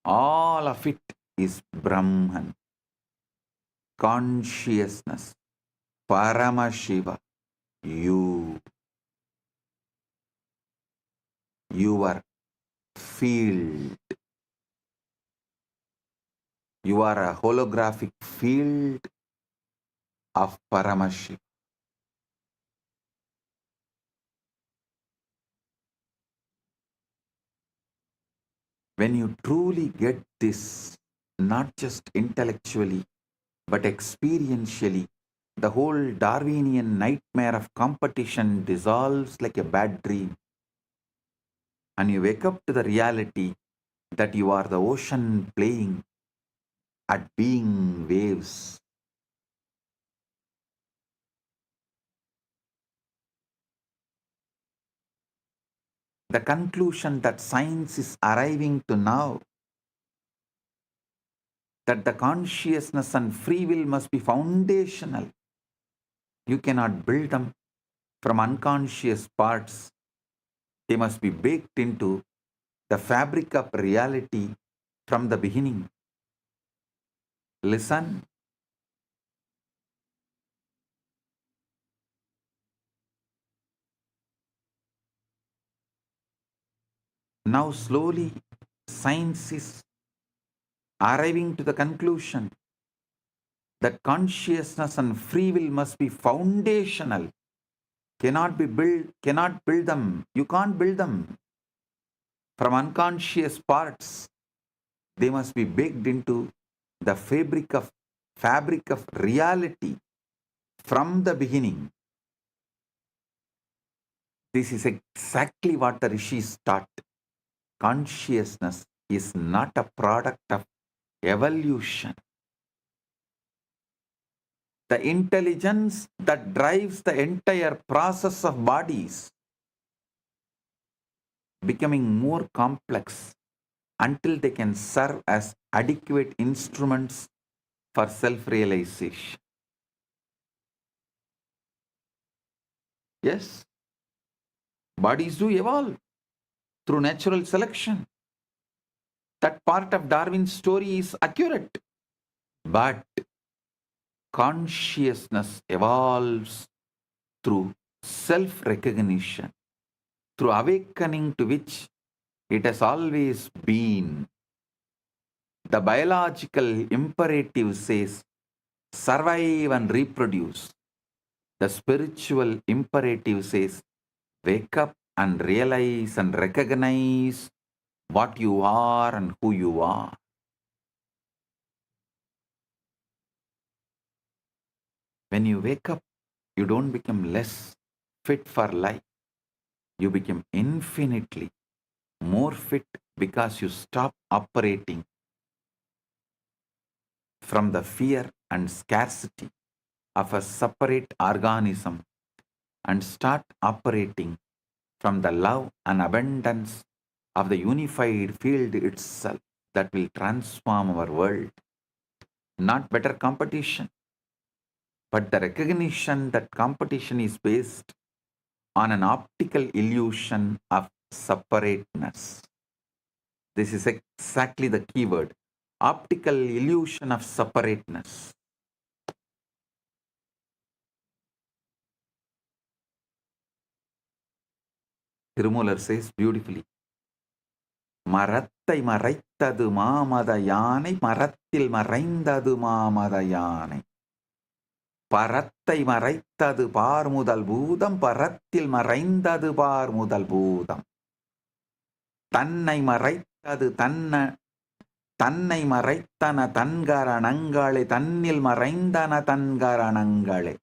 all of it is Brahman. consciousness, Paramashiva, you, your field. You are a holographic field of Paramashiva. When you truly get this, not just intellectually, but experientially, the whole Darwinian nightmare of competition dissolves like a bad dream. And you wake up to the reality that you are the ocean playing at being waves. The conclusion that science is arriving to now, that the consciousness and free will must be foundational. You cannot build them from unconscious parts. They must be baked into the fabric of reality from the beginning. Listen. Now slowly science is arriving to the conclusion that consciousness and free will must be foundational. Cannot build them. You can't build them from unconscious parts. They must be baked into the fabric of reality from the beginning. This is exactly what the rishis taught. Consciousness is not a product of evolution. The intelligence that drives the entire process of bodies becoming more complex until they can serve as adequate instruments for self-realization. Yes, bodies do evolve through natural selection. That part of Darwin's story is accurate. But consciousness evolves through self-recognition, through awakening to which it has always been. The biological imperative says, survive and reproduce. The spiritual imperative says, wake up and realize and recognize what you are and who you are. When you wake up, you don't become less fit for life. You become infinitely more fit because you stop operating from the fear and scarcity of a separate organism and start operating from the love and abundance of the unified field itself that will transform our world. Not better competition, but the recognition that competition is based on an optical illusion of separateness. This is exactly the keyword. Optical illusion of separateness. Tirumalar says beautifully, மரத்தை மறைத்தது மாமத யானை மரத்தில் மறைந்தது மாமத யானை பரத்தை மறைத்தது பார் முதல் பூதம் பரத்தில் மறைந்தது பார் முதல் பூதம் தன்னை மறைத்தது தன்னை மறைத்தன தன்கரணங்களே தன்னில் மறைந்தன தன்கரணங்களே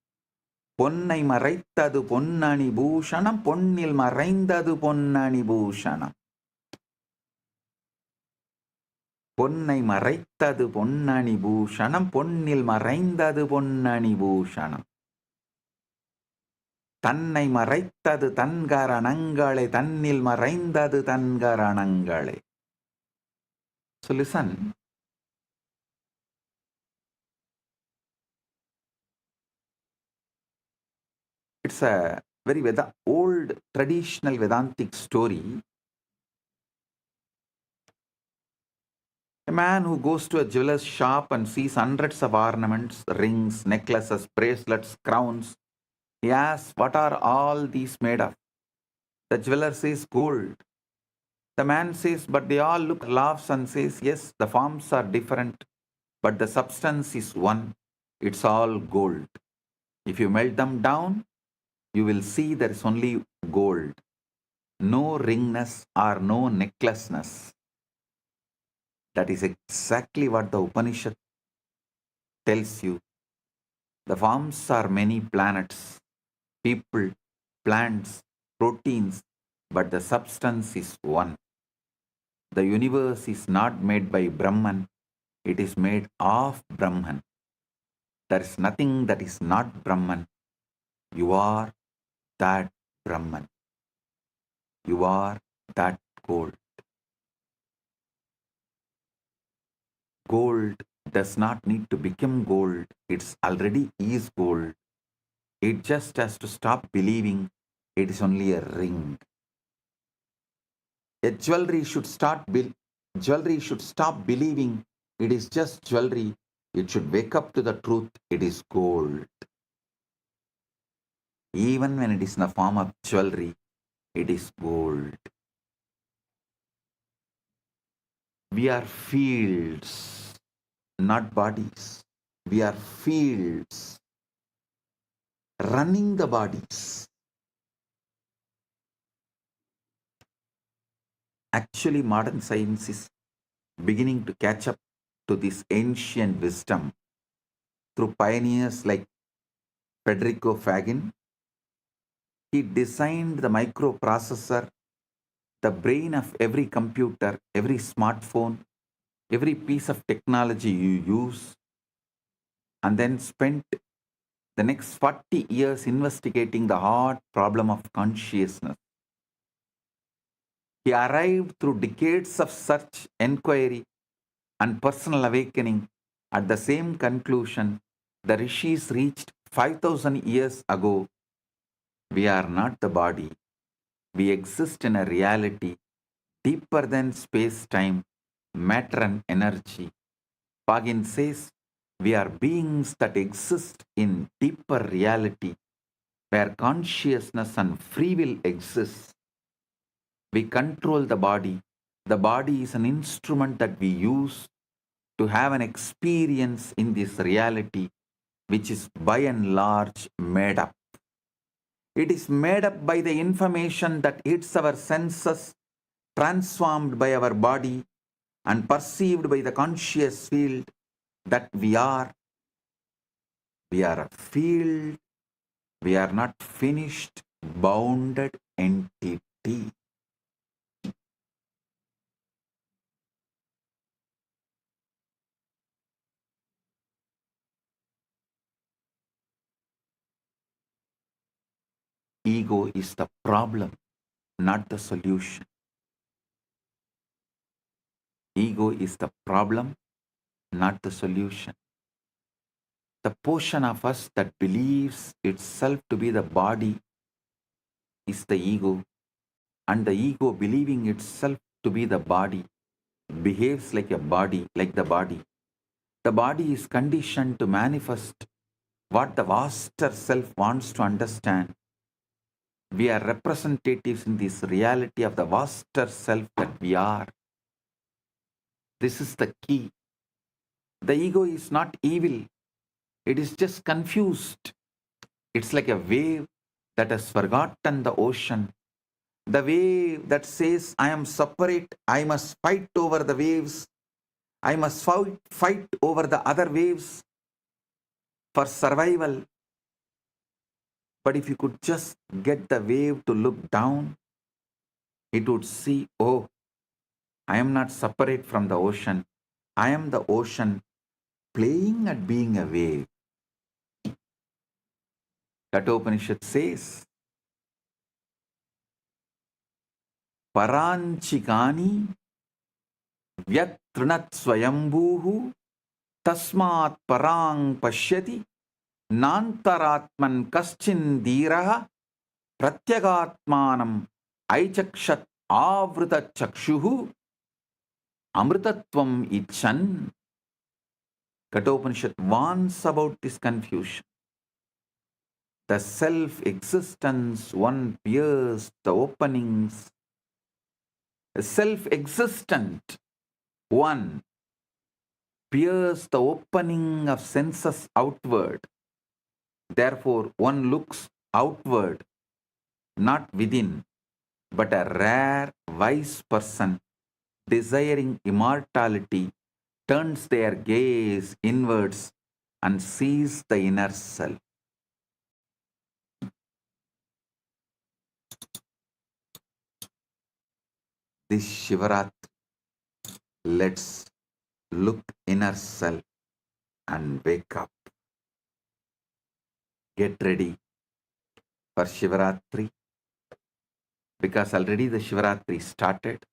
பொன்னை மறைத்தது பொன்னணி பூஷணம் பொன்னில் மறைந்தது பொன்னணி பூஷணம் பொன்னை மறைத்தது பொன்னணி பூஷணம் பொன்னில் மறைந்தது பொன்னணி பூஷணம் தன்னை மறைத்தது தன்கரணங்களே தன்னில் மறைந்தது தன்கரணங்களே. So listen, it's a very old traditional Vedantic story. A man who goes to a jeweler's shop and sees hundreds of ornaments, rings, necklaces, bracelets, crowns, he asks, "What are all these made of?" The jeweler says, "Gold." The man says, "But they all look," laughs and says, "Yes, the forms are different, but the substance is one. It's all gold. If you melt them down, you will see there is only gold. No ringness or no necklaceness." That is exactly what the Upanishad tells you. The forms are many planets, people, plants, proteins, but the substance is one. The universe is not made by Brahman, it is made of Brahman. There is nothing that is not Brahman. You are that Brahman. You are that gold. Gold does not need to become gold. It's already is gold. It just has to stop believing it is only a ring. A jewelry should stop believing it is just jewelry. It should wake up to the truth. It is gold. Even when it is in the form of jewelry, it is gold. We are fields, not bodies. We are fields running the bodies. Actually, modern science is beginning to catch up to this ancient wisdom through pioneers like Federico Fagin. He designed the microprocessor, the brain of every computer, every smartphone, every piece of technology you use, and then spent the next 40 years investigating the hard problem of consciousness. He arrived through decades of search, inquiry, and personal awakening at the same conclusion the rishis reached 5,000 years ago. We are not the body. We exist in a reality deeper than space-time, matter and energy. Pagin says we are beings that exist in deeper reality where consciousness and free will exist. We control the body. The body is an instrument that we use to have an experience in this reality, which is by and large made up. It is made up by the information that hits our senses, transformed by our body, and perceived by the conscious field that we are. We are a field. We are not finished, bounded entity. Ego is the problem, not the solution. Ego is the problem, not the solution. The portion of us that believes itself to be the body is the ego, and the ego believing itself to be the body behaves like a body, like the body. The body is conditioned to manifest what the vaster self wants to understand. We are representatives in this reality of the vaster self that we are. This is the key. The ego is not evil. It is just confused. It's like a wave that has forgotten the ocean. The wave that says, "I am separate, I must fight over the waves. I must fight over the other waves for survival." But if you could just get the wave to look down, it would see, "Oh, I am not separate from the ocean. I am the ocean playing at being a wave." Kathopanishad says, "Paranchikani vyatrinat swayambhuhu tasmat parang pashyati nantaratman kaschin dhiraha pratyagatmanam aichakshat avrita chakshuhu." Amritatvam Ichan. Kathopanishad warns about this confusion. The self-existence one pierces the openings. The self-existent one pierces the opening of senses outward. Therefore, one looks outward, not within, but a rare, wise person desiring immortality turns their gaze inwards and sees the inner self. This Shivaratri, let's look inner self and wake up. Get ready for Shivaratri, because already the Shivaratri started.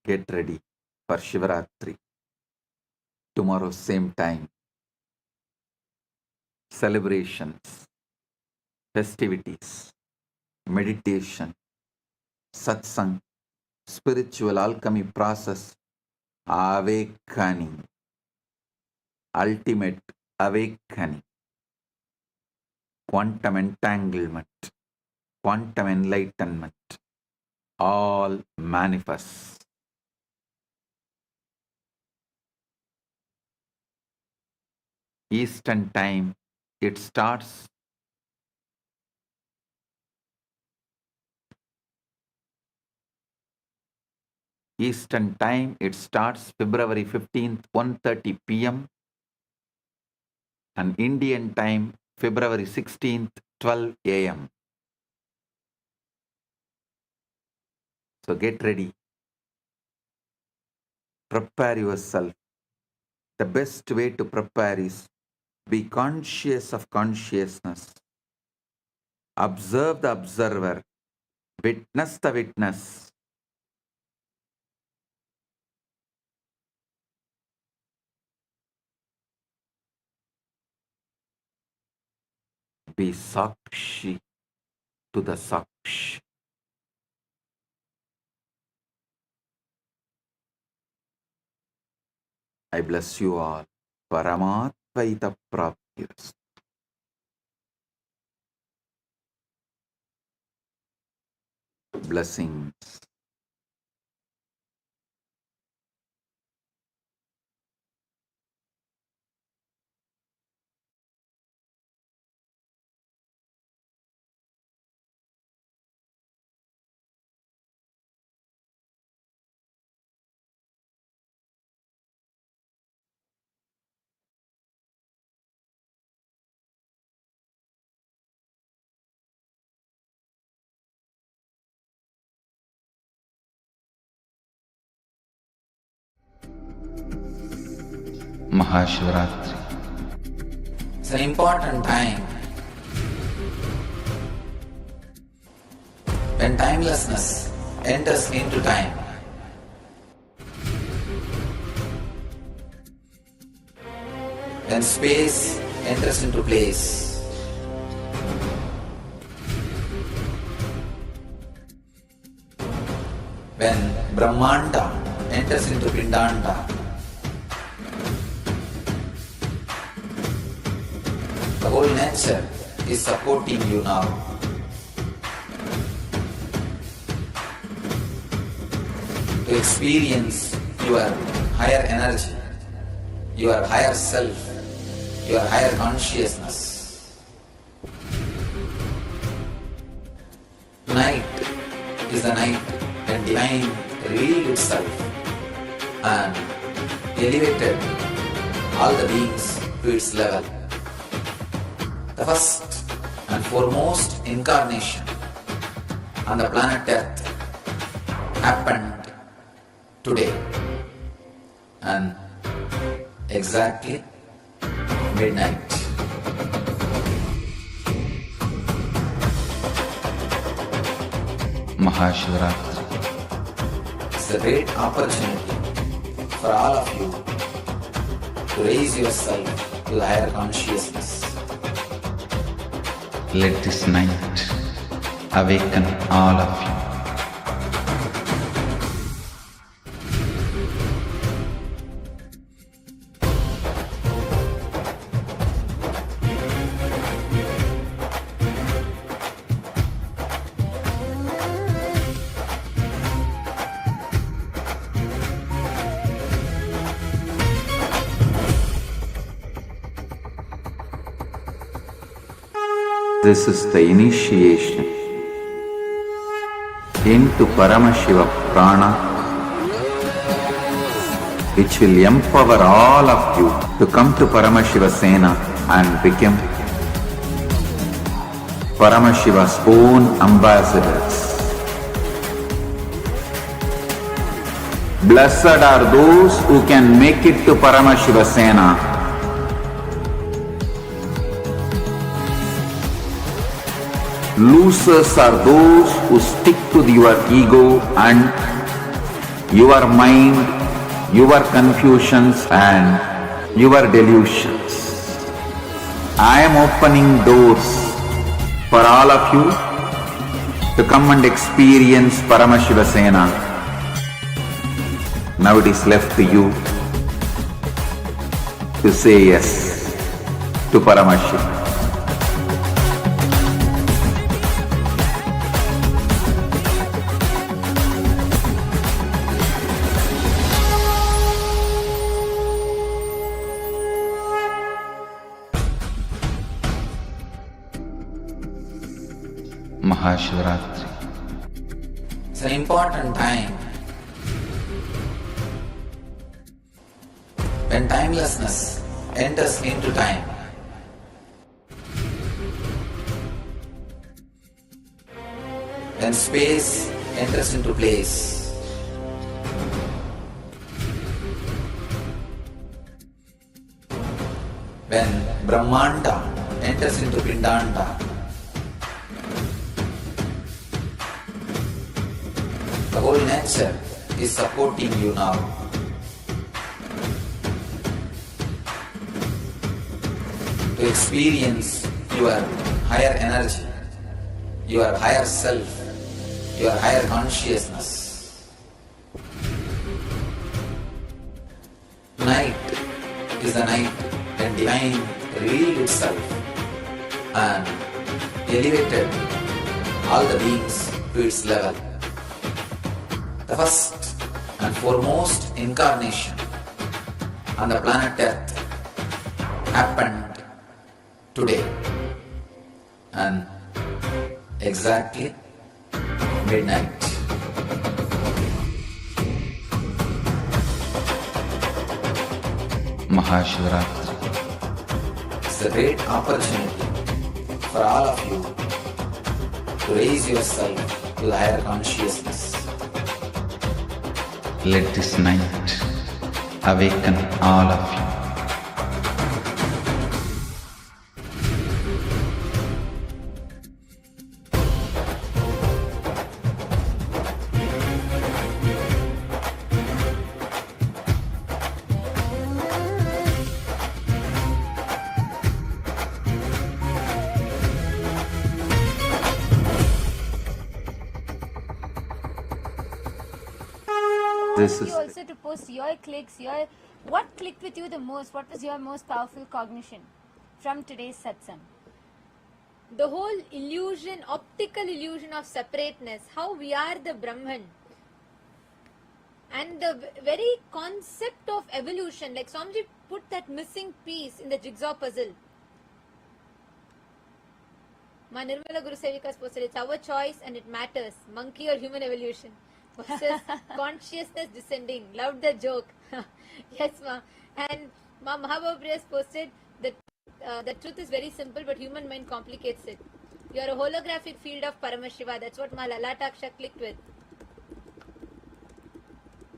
Get ready for Shivaratri. Tomorrow, same time. Celebrations, festivities, meditation, satsang, spiritual alchemy process, awakening, ultimate awakening, quantum entanglement, quantum enlightenment, all manifest. Eastern time, it starts Eastern time, it starts February 15th, 1:30 p.m. and Indian time, February 16th, 12 a.m. So get ready. Prepare yourself. The best way to prepare is be conscious of consciousness. Observe the observer. Witness the witness. Be Sakshi to the Sakshi. I bless you all. Paramatvaita Praptiras. Blessings. Maha Shivaratri. It's an important time when timelessness enters into time. When space enters into place. When Brahmanda enters into Pindanda. The whole nature is supporting you now. To experience your higher energy, your higher self, your higher consciousness. Tonight is the night when divine revealed itself and elevated all the beings to its level. The first and foremost incarnation on the planet Earth happened today, and exactly midnight. Maha Shivaratri. It's a great opportunity for all of you to raise yourself to the higher consciousness. Let this night awaken all of you. This is the initiation into Paramashiva Prana, which will empower all of you to come to Paramashiva Sena and become Paramashiva's own ambassadors. Blessed are those who can make it to Paramashiva Sena. Losers are those who stick to your ego and your mind, your confusions and your delusions. I am opening doors for all of you to come and experience Paramashiva Sena. Now it is left to you to say yes to Paramashiva. Maha Shivaratri. It's an important time when timelessness enters into time. When space enters into place. When Brahmanda enters into Pindanda. The whole nature is supporting you now. To experience your higher energy, your higher self, your higher consciousness. Tonight is the night when divine revealed itself and elevated all the beings to its level. The first and foremost incarnation on the planet Earth happened today and exactly midnight. Maha Shivaratri. It's a great opportunity for all of you to raise yourself to the higher consciousness. Let this night awaken all of you. This is you also to post your clicks, what clicked with you the most? What was your most powerful cognition from today's satsang? The whole illusion, optical illusion of separateness, how we are the Brahman, and the very concept of evolution, like Swamiji put that missing piece in the jigsaw puzzle. My Nirmala Guru Sevika's posted, it's our choice and it matters, monkey or human evolution versus consciousness descending. Loved the joke. Yes, ma. And Ma Mahababriya's posted that the truth is very simple, but human mind complicates it. You are a holographic field of Paramashiva. That's what Ma Lalataksha clicked with.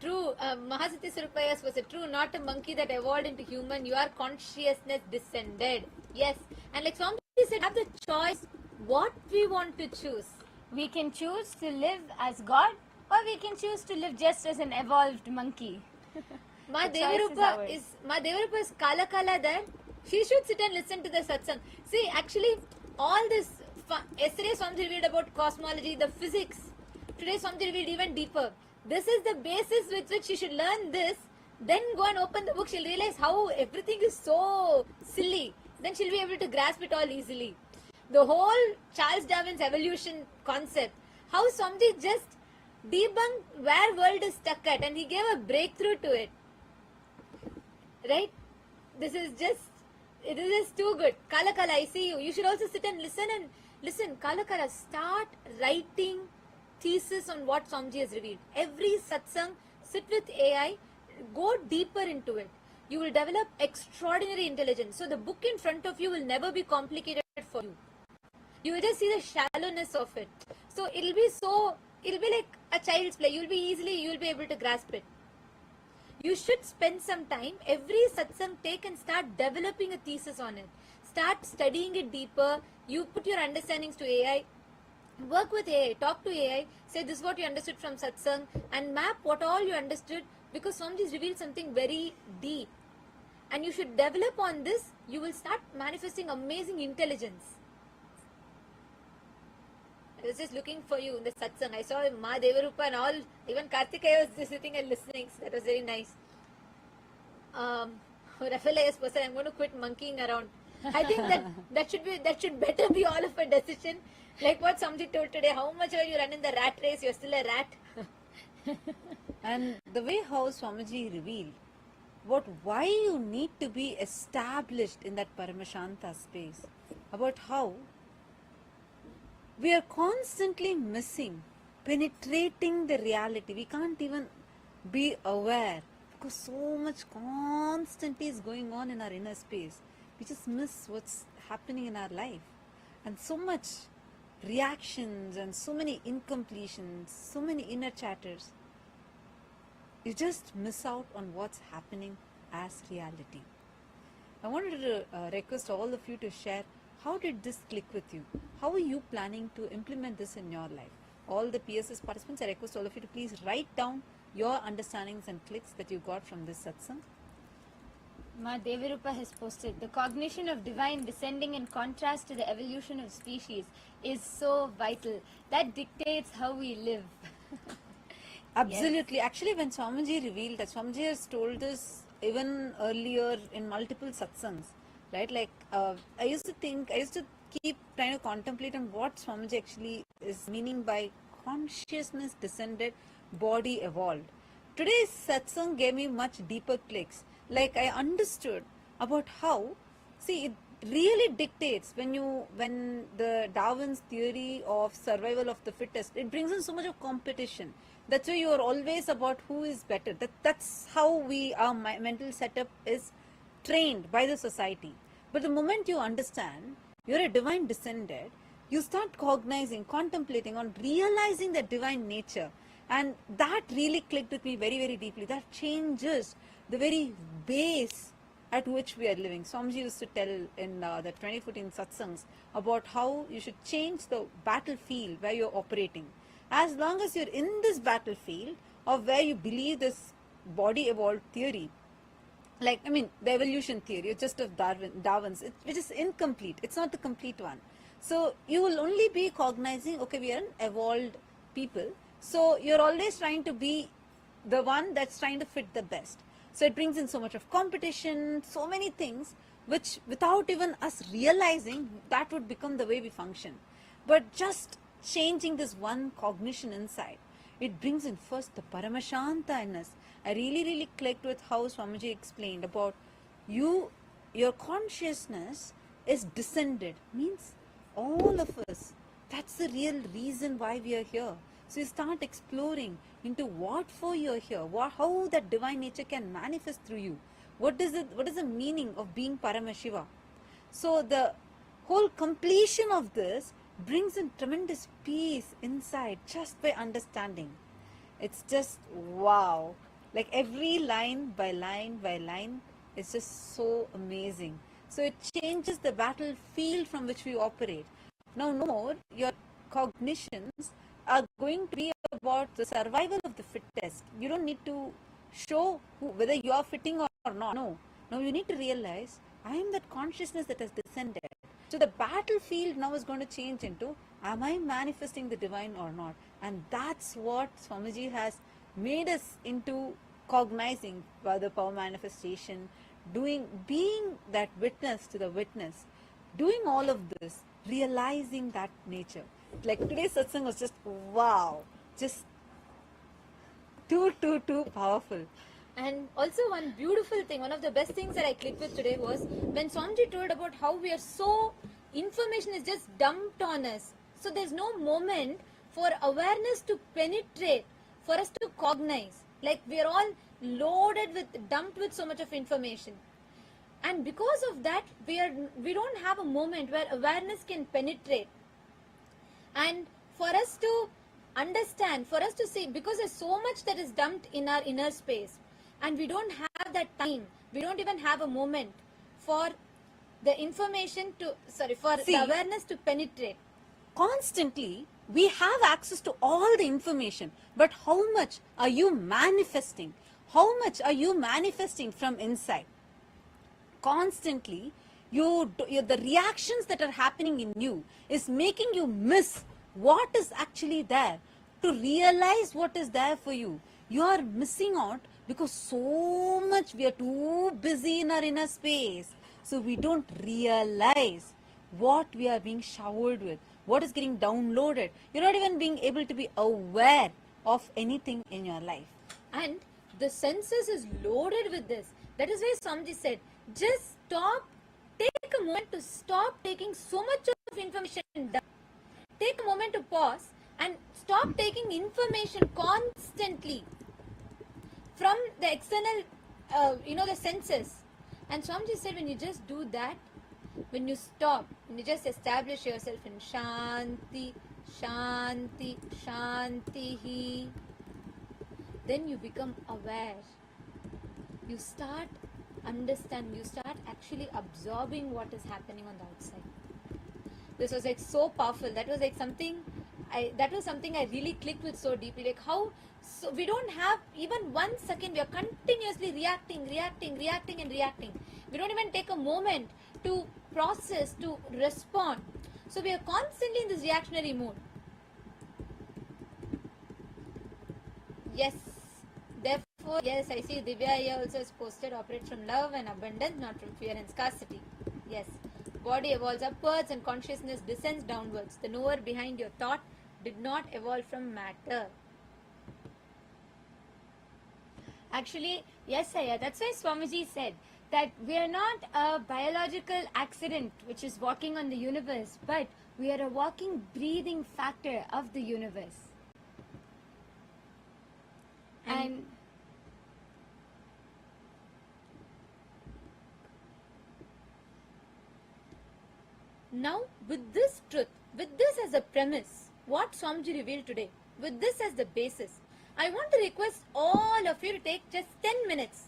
True, Mahasati Surupayas was true, not a monkey that evolved into human. You are consciousness descended. Yes. And like Swami said, have the choice what we want to choose. We can choose to live as God, or we can choose to live just as an evolved monkey. Ma The choice is Devarupa is Kala Kala there. She should sit and listen to the satsang. See, actually, all this Yesterday Swami revealed about cosmology, the physics. Today Swami revealed even deeper. This is the basis with which you should learn this. Then go and open the book. She'll realize how everything is so silly. Then she'll be able to grasp it all easily. The whole Charles Darwin's evolution concept, how Swami just debunked where world is stuck at, and he gave a breakthrough to it. Right? It is just too good. Kala, I see you. You should also sit and listen. Kala, start writing thesis on what Swamiji has revealed. Every satsang, sit with AI, go deeper into it. You will develop extraordinary intelligence. So the book in front of you will never be complicated for you. You will just see the shallowness of it. So it'll be like a child's play. You'll be able to grasp it. You should spend some time, every satsang take and start developing a thesis on it. Start studying it deeper. You put your understandings to AI. Work with AI. Talk to AI. Say this is what you understood from satsang and map what all you understood, because Swamiji's revealed something very deep. And you should develop on this. You will start manifesting amazing intelligence. I was just looking for you in the satsang. I saw Ma Devarupa and all. Even Karthikeya was just sitting and listening. So that was very nice. Rafael has posted, I'm going to quit monkeying around. I think that should better be all of a decision. Like what Swamiji told today, how much are you running the rat race? You're still a rat. And the way how Swamiji revealed about why you need to be established in that Paramashanta space, about how we are constantly missing, penetrating the reality. We can't even be aware because so much constantly is going on in our inner space. We just miss what's happening in our life. And so much reactions and so many incompletions, so many inner chatters. You just miss out on what's happening as reality. I wanted to request all of you to share, how did this click with you? How are you planning to implement this in your life? All the PSS participants, I request all of you to please write down your understandings and clicks that you got from this satsang. Ma Devarupa has posted, the cognition of divine descending in contrast to the evolution of species is so vital. That dictates how we live. Absolutely. Yes. Actually, when Swamiji revealed that, Swamiji has told us even earlier in multiple satsangs, right? Like, I used to keep trying to contemplate on what Swamiji actually is meaning by consciousness descended, body evolved. Today's satsang gave me much deeper clicks. Like, I understood about how, see, it really dictates when the Darwin's theory of survival of the fittest, it brings in so much of competition. That's why you are always about who is better. That's how our mental setup is trained by the society. But the moment you understand you're a divine descended, you start cognizing, contemplating on realizing the divine nature. And that really clicked with me very, very deeply. That changes the very base at which we are living. Swamiji used to tell in the 2014 satsangs about how you should change the battlefield where you're operating. As long as you're in this battlefield of where you believe this body evolved theory, like, I mean, the evolution theory, just of Darwin's, which is incomplete. It's not the complete one. So you will only be cognizing, okay, we are an evolved people. So you're always trying to be the one that's trying to fit the best. So it brings in so much of competition, so many things, which without even us realizing, that would become the way we function. But just changing this one cognition inside, it brings in first the Paramashanta in us. I really, really clicked with how Swamiji explained about your consciousness is descended, means all of us. That's the real reason why we are here. So you start exploring into what for you're here, how that divine nature can manifest through you. What is the meaning of being Paramashiva? So the whole completion of this brings in tremendous peace inside just by understanding. It's just wow. Like every line by line by line is just so amazing. So it changes the battlefield from which we operate. Now, no more your cognitions are going to be about the survival of the fittest. You don't need to show whether you are fitting or not. No. Now you need to realize, I am that consciousness that has descended. So the battlefield now is going to change into, am I manifesting the divine or not? And that's what Swamiji has made us into, cognizing by the power manifestation, being that witness to the witness, doing all of this, realizing that nature. Like today's satsang was just wow, just too powerful. And also one beautiful thing, one of the best things that I clicked with today was when Swamiji told about how we are so, information is just dumped on us. So there's no moment for awareness to penetrate, for us to cognize. Like we are all dumped with so much of information. And because of that, we don't have a moment where awareness can penetrate. And for us to understand, for us to see, because there's so much that is dumped in our inner space, and we don't have that time, we don't even have a moment for the information to, the awareness to penetrate. Constantly, we have access to all the information, but how much are you manifesting? How much are you manifesting from inside? Constantly, the reactions that are happening in you is making you miss what is actually there. To realize what is there for you, you are missing out because so much we are too busy in our inner space. So we don't realize what we are being showered with, what is getting downloaded. You're not even being able to be aware of anything in your life. And the senses is loaded with this. That is why Swamiji said, just stop, take a moment to stop taking so much of information down. Take a moment to pause and stop taking information constantly from the external, the senses. And Swamiji said, when you just do that, when you stop, when you just establish yourself in Shanti, Shanti, Shanti, then you become aware. You start understanding, you start actually absorbing what is happening on the outside. This was like so powerful. That was like something I really clicked with so deeply. Like how, so we don't have even 1 second, we are continuously reacting. We don't even take a moment to process, to respond. So we are constantly in this reactionary mode. Yes. Therefore, yes, I see Divya here also has posted, operate from love and abundance, not from fear and scarcity. Yes. Body evolves upwards and consciousness descends downwards. The knower behind your thought did not evolve from matter. Actually, yes, Aya, that's why Swamiji said that we are not a biological accident which is walking on the universe, but we are a walking, breathing factor of the universe. And now, with this truth, with this as a premise, what Swamiji revealed today, with this as the basis, I want to request all of you to take just 10 minutes.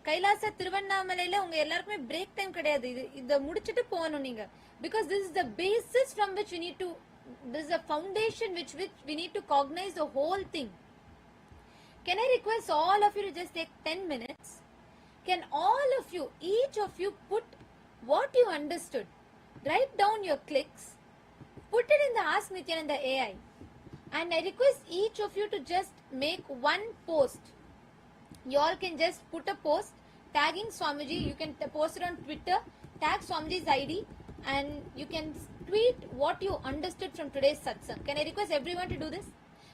Kailasa Thiruvannamalaiல உங்க எல்லாருக்குமே break time கிடையாது. இத முடிச்சிட்டு போகணும் நீங்க. Because this is the basis from which we need to, this is a foundation which we need to cognize the whole thing. Can I request all of you to just take 10 minutes? Can all of you, each of you, put what you understood? Write down your clicks, put it in the Ask Nithyananda AI, and I request each of you to just make one post. You all can just put a post tagging Swamiji. You can post it on Twitter, tag Swamiji's ID, and you can tweet what you understood from today's satsang. Can I request everyone to do this?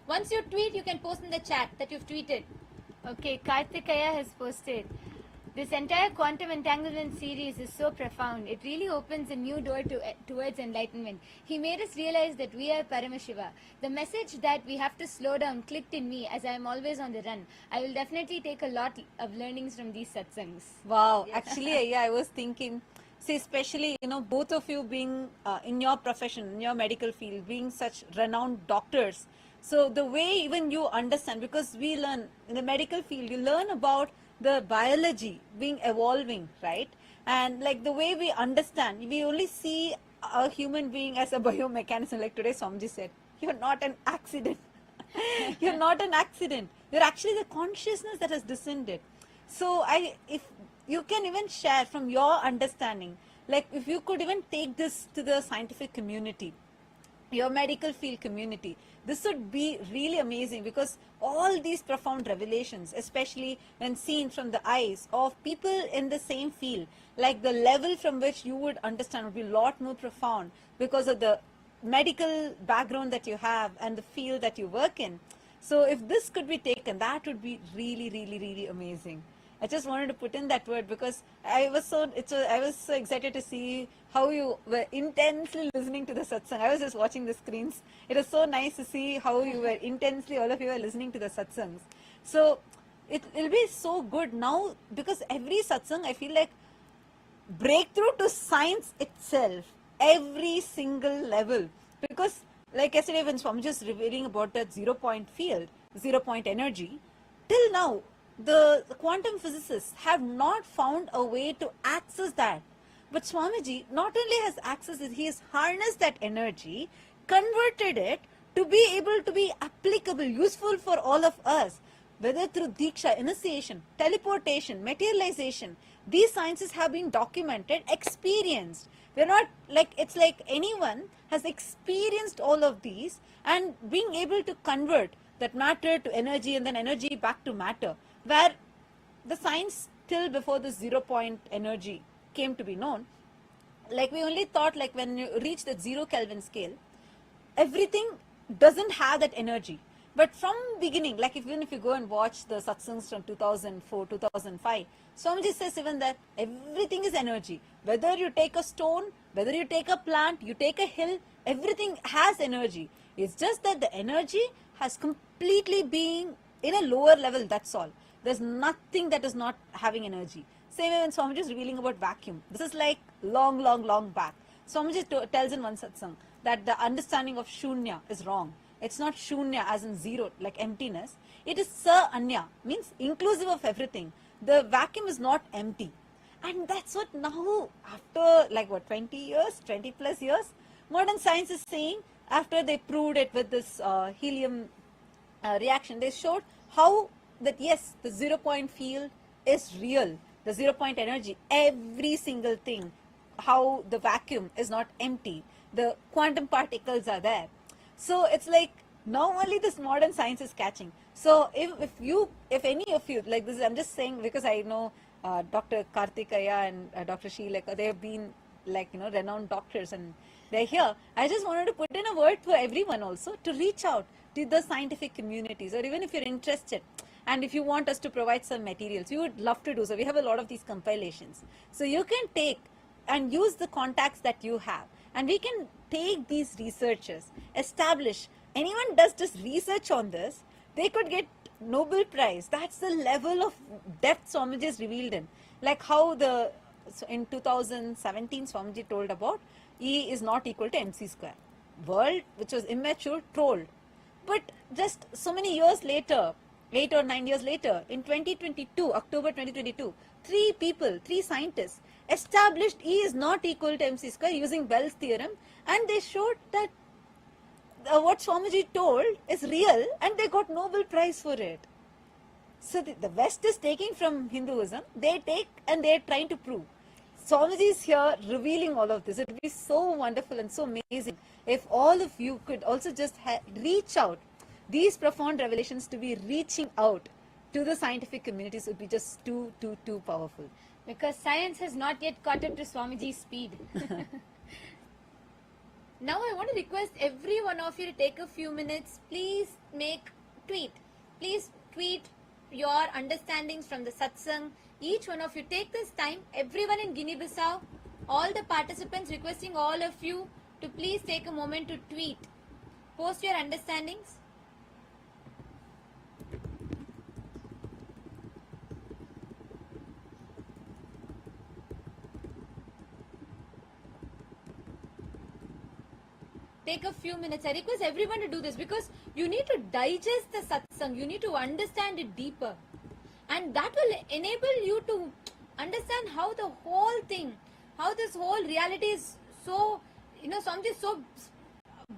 Once you tweet, you can post in the chat that you've tweeted. Okay, Karthikaya has posted. This entire quantum entanglement series is so profound. It really opens a new door towards enlightenment. He made us realize that we are Paramashiva. The message that we have to slow down clicked in me as I am always on the run. I will definitely take a lot of learnings from these satsangs. Wow. Actually, yeah, I was thinking, see, especially, both of you being in your profession, in your medical field, being such renowned doctors. So the way even you understand, because we learn in the medical field, you learn about the biology being evolving, right? And like the way we understand, we only see a human being as a biomechanism. Like today Swamiji said, you're not an accident. You're not an accident. You're actually the consciousness that has descended. So if you can even share from your understanding, like if you could even take this to the scientific community, your medical field community, this would be really amazing, because all these profound revelations, especially when seen from the eyes of people in the same field, like the level from which you would understand would be a lot more profound because of the medical background that you have and the field that you work in. So if this could be taken, that would be really, really, really amazing. I just wanted to put in that word because I was so excited to see how you were intensely listening to the satsang. I was just watching the screens. It was so nice to see how you were intensely, all of you were listening to the satsangs. So it'll be so good now, because every satsang I feel like breakthrough to science itself, every single level. Because like yesterday when Swamiji was revealing about that 0-point field, 0-point energy, till now the quantum physicists have not found a way to access that. But Swamiji not only has accessed it, he has harnessed that energy, converted it to be able to be applicable, useful for all of us, whether through Diksha, initiation, teleportation, materialization. These sciences have been documented, experienced. We're not like, it's like anyone has experienced all of these and being able to convert that matter to energy and then energy back to matter, where the science till before this 0-point energy came to be known, like we only thought like when you reach that 0 Kelvin scale, everything doesn't have that energy. But from beginning, like even if you go and watch the satsangs from 2004, 2005, Swamiji says even that everything is energy. Whether you take a stone, whether you take a plant, you take a hill, everything has energy. It's just that the energy has completely been in a lower level, that's all. There's nothing that is not having energy. Same way when Swamiji is revealing about vacuum. This is like long, long, long back. Swamiji tells in one satsang that the understanding of shunya is wrong. It's not shunya as in zero, like emptiness. It is sa anya, means inclusive of everything. The vacuum is not empty. And that's what now, after like what, 20 years, 20 plus years, modern science is saying, after they proved it with this helium reaction, they showed how that yes, the 0-point field is real. The 0-point energy, every single thing, how the vacuum is not empty. The quantum particles are there. So it's like now only this modern science is catching. So if any of you, like this, I'm just saying because I know Dr. Karthikaya and Dr. Sheila, they have been like, renowned doctors and they're here. I just wanted to put in a word for everyone also to reach out to the scientific communities, or even if you're interested and if you want us to provide some materials, we would love to do so. We have a lot of these compilations. So you can take and use the contacts that you have, and we can take these researchers, establish, anyone does just research on this, they could get Nobel Prize. That's the level of depth Swamiji is revealed in. Like how in 2017 Swamiji told about E is not equal to mc square. World, which was immature, told. But just so many years later, 8 or 9 years later, in 2022, October 2022, 3 scientists established E is not equal to mc square using Bell's theorem, and they showed that what Swamiji told is real, and they got Nobel Prize for it. So the West is taking from Hinduism, they take and they are trying to prove. Swamiji is here revealing all of this. It would be so wonderful and so amazing if all of you could also just reach out. These profound revelations to be reaching out to the scientific communities would be just too powerful. Because science has not yet caught up to Swamiji's speed. Now I want to request every one of you to take a few minutes. Please tweet your understandings from the satsang. Each one of you take this time. Everyone in Guinea-Bissau, all the participants, requesting all of you to please take a moment to tweet. Post your understandings. Take a few minutes. I request everyone to do this because you need to digest the satsang. You need to understand it deeper. And that will enable you to understand how the whole thing, how this whole reality is so, something so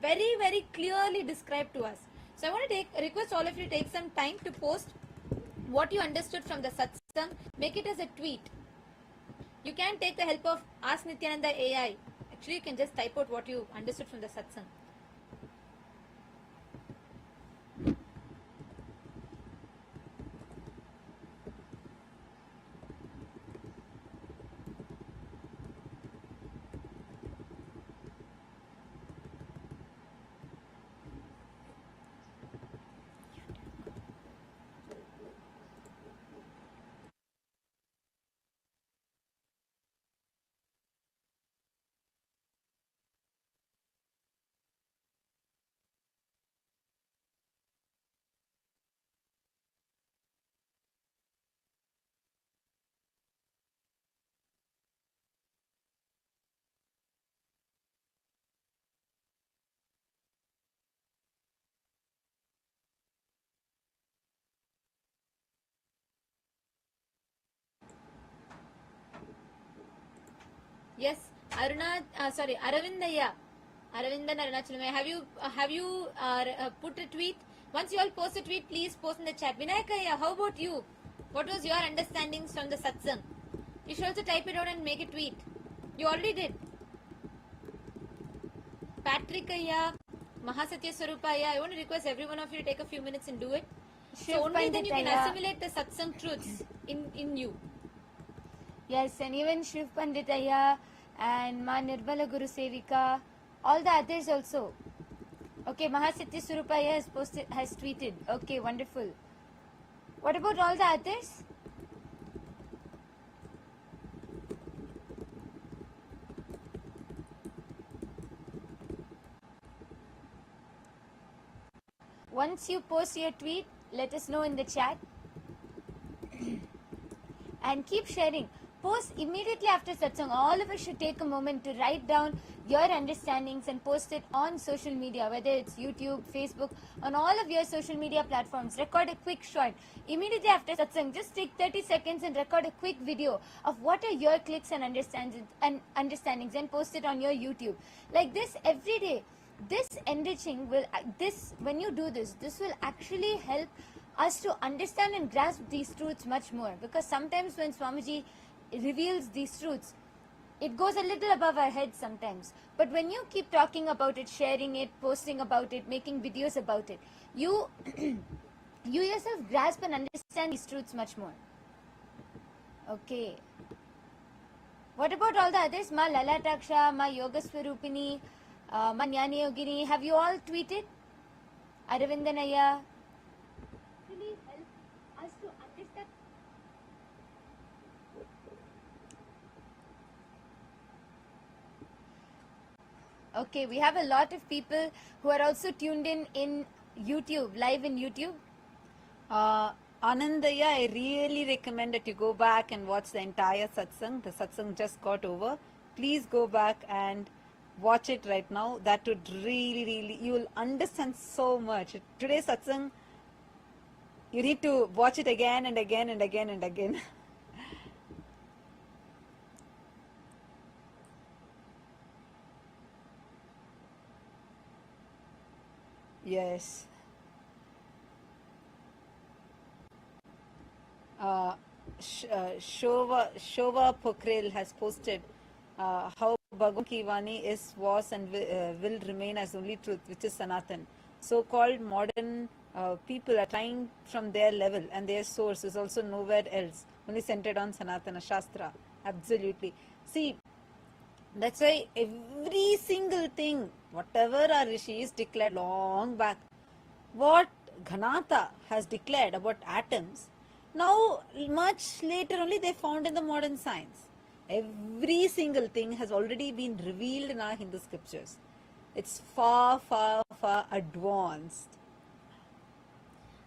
very, very clearly described to us. So I want to request all of you to take some time to post what you understood from the satsang. Make it as a tweet. You can take the help of Ask Nithyananda AI. Actually, you can just type out what you understood from the satsang. Yes, Aravindaya. Aravindan Arunachalam. Have you put a tweet? Once you all post a tweet, please post in the chat. Vinayakaya, how about you? What was your understandings from the satsang? You should also type it out and make a tweet. You already did. Patrickaya, Mahasatya Swarupaya, I want to request every one of you to take a few minutes and do it. So only then you can assimilate the satsang truths in you. Yes, and even Shiv Panditaya and Ma Nirmala Guru Sevika, all the others also. Okay, Mahasatya Surupaya has tweeted. Okay, wonderful. What about all the others? Once you post your tweet, let us know in the chat. And keep sharing. Post immediately after satsang. All of us should take a moment to write down your understandings and post it on social media, whether it's YouTube, Facebook, on all of your social media platforms. Record a quick short. Immediately after satsang, just take 30 seconds and record a quick video of what are your clicks and understandings and post it on your YouTube. Like this every day. This enriching will, when you do this will actually help us to understand and grasp these truths much more, because sometimes when Swamiji reveals these truths, it goes a little above our heads sometimes. But when you keep talking about it, sharing it, posting about it, making videos about it, you you yourself grasp and understand these truths much more. Okay. What about all the others? Ma Lalataksha, Ma Yoga Swarupini, Ma Jnani Yogini, have you all tweeted? Aravindanaya. Really help us to understand. Okay, we have a lot of people who are also tuned in YouTube, live in YouTube. Anandaya, I really recommend that you go back and watch the entire satsang. The satsang just got over. Please go back and watch it right now. That would really, you will understand so much. Today's satsang, you need to watch it again and again and again and again. Yes. Shova Pokhrel has posted how Bhagwan Ki Vani was and will remain as only truth, which is Sanatan. So-called modern people are trying from their level, and their source is also nowhere else, only centered on Sanatana Shastra. Absolutely. See, that's why every single thing, whatever our rishis declared long back, what Ghanata has declared about atoms, now much later only they found in the modern science. Every single thing has already been revealed in our Hindu scriptures. It's far advanced.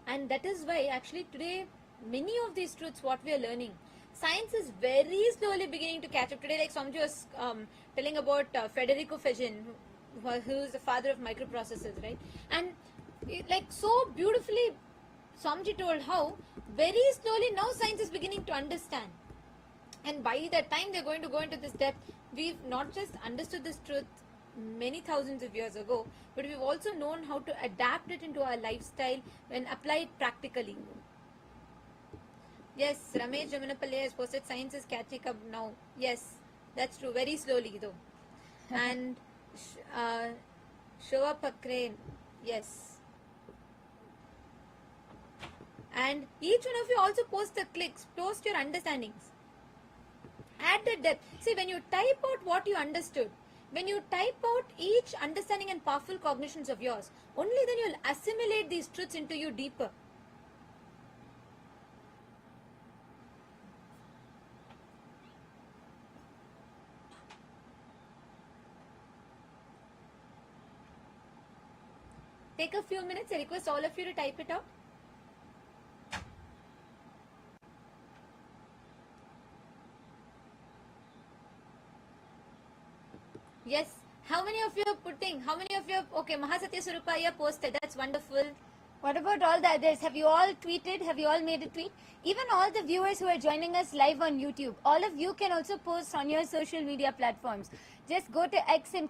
And that is why actually today many of these truths what we are learning, science is very slowly beginning to catch up. Today, like Swamiji was telling about Federico Fegin, who is the father of microprocessors, right? And like so beautifully Swamiji told how very slowly now science is beginning to understand. And by the time they're going to go into this depth, we've not just understood this truth many thousands of years ago, but we've also known how to adapt it into our lifestyle when applied practically. Yes, Ramesh Jamunapalli has posted science is catching up now. Yes, that's true. Very slowly though. And Shova Pakre, yes. And each one of you also post the clicks, post your understandings. Add the depth. See, when you type out what you understood, when you type out each understanding and powerful cognitions of yours, only then you'll assimilate these truths into you deeper. Take a few minutes. I request all of you to type it out. Yes. How many of you are putting? How many of you are, okay, Mahasatya Surupaya posted. That's wonderful. What about all the others? Have you all tweeted? Have you all made a tweet? Even all the viewers who are joining us live on YouTube, all of you can also post on your social media platforms. Just go to X and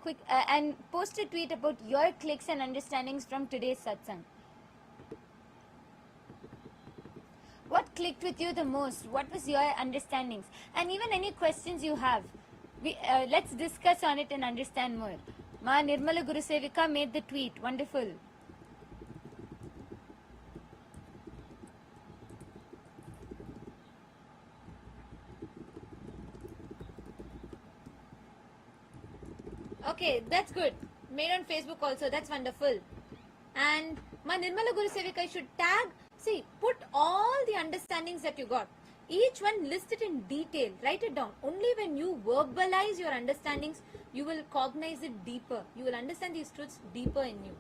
post a tweet about your clicks and understandings from today's satsang. What clicked with you the most? What was your understandings? And even any questions you have. Let's discuss on it and understand more. Ma Nirmala Guru Sevika made the tweet. Wonderful. Okay, that's good. Made on Facebook also. That's wonderful. And Ma Nirmala Guru Sevika should tag. See, put all the understandings that you got. Each one list it in detail. Write it down. Only when you verbalize your understandings, you will cognize it deeper. You will understand these truths deeper in you.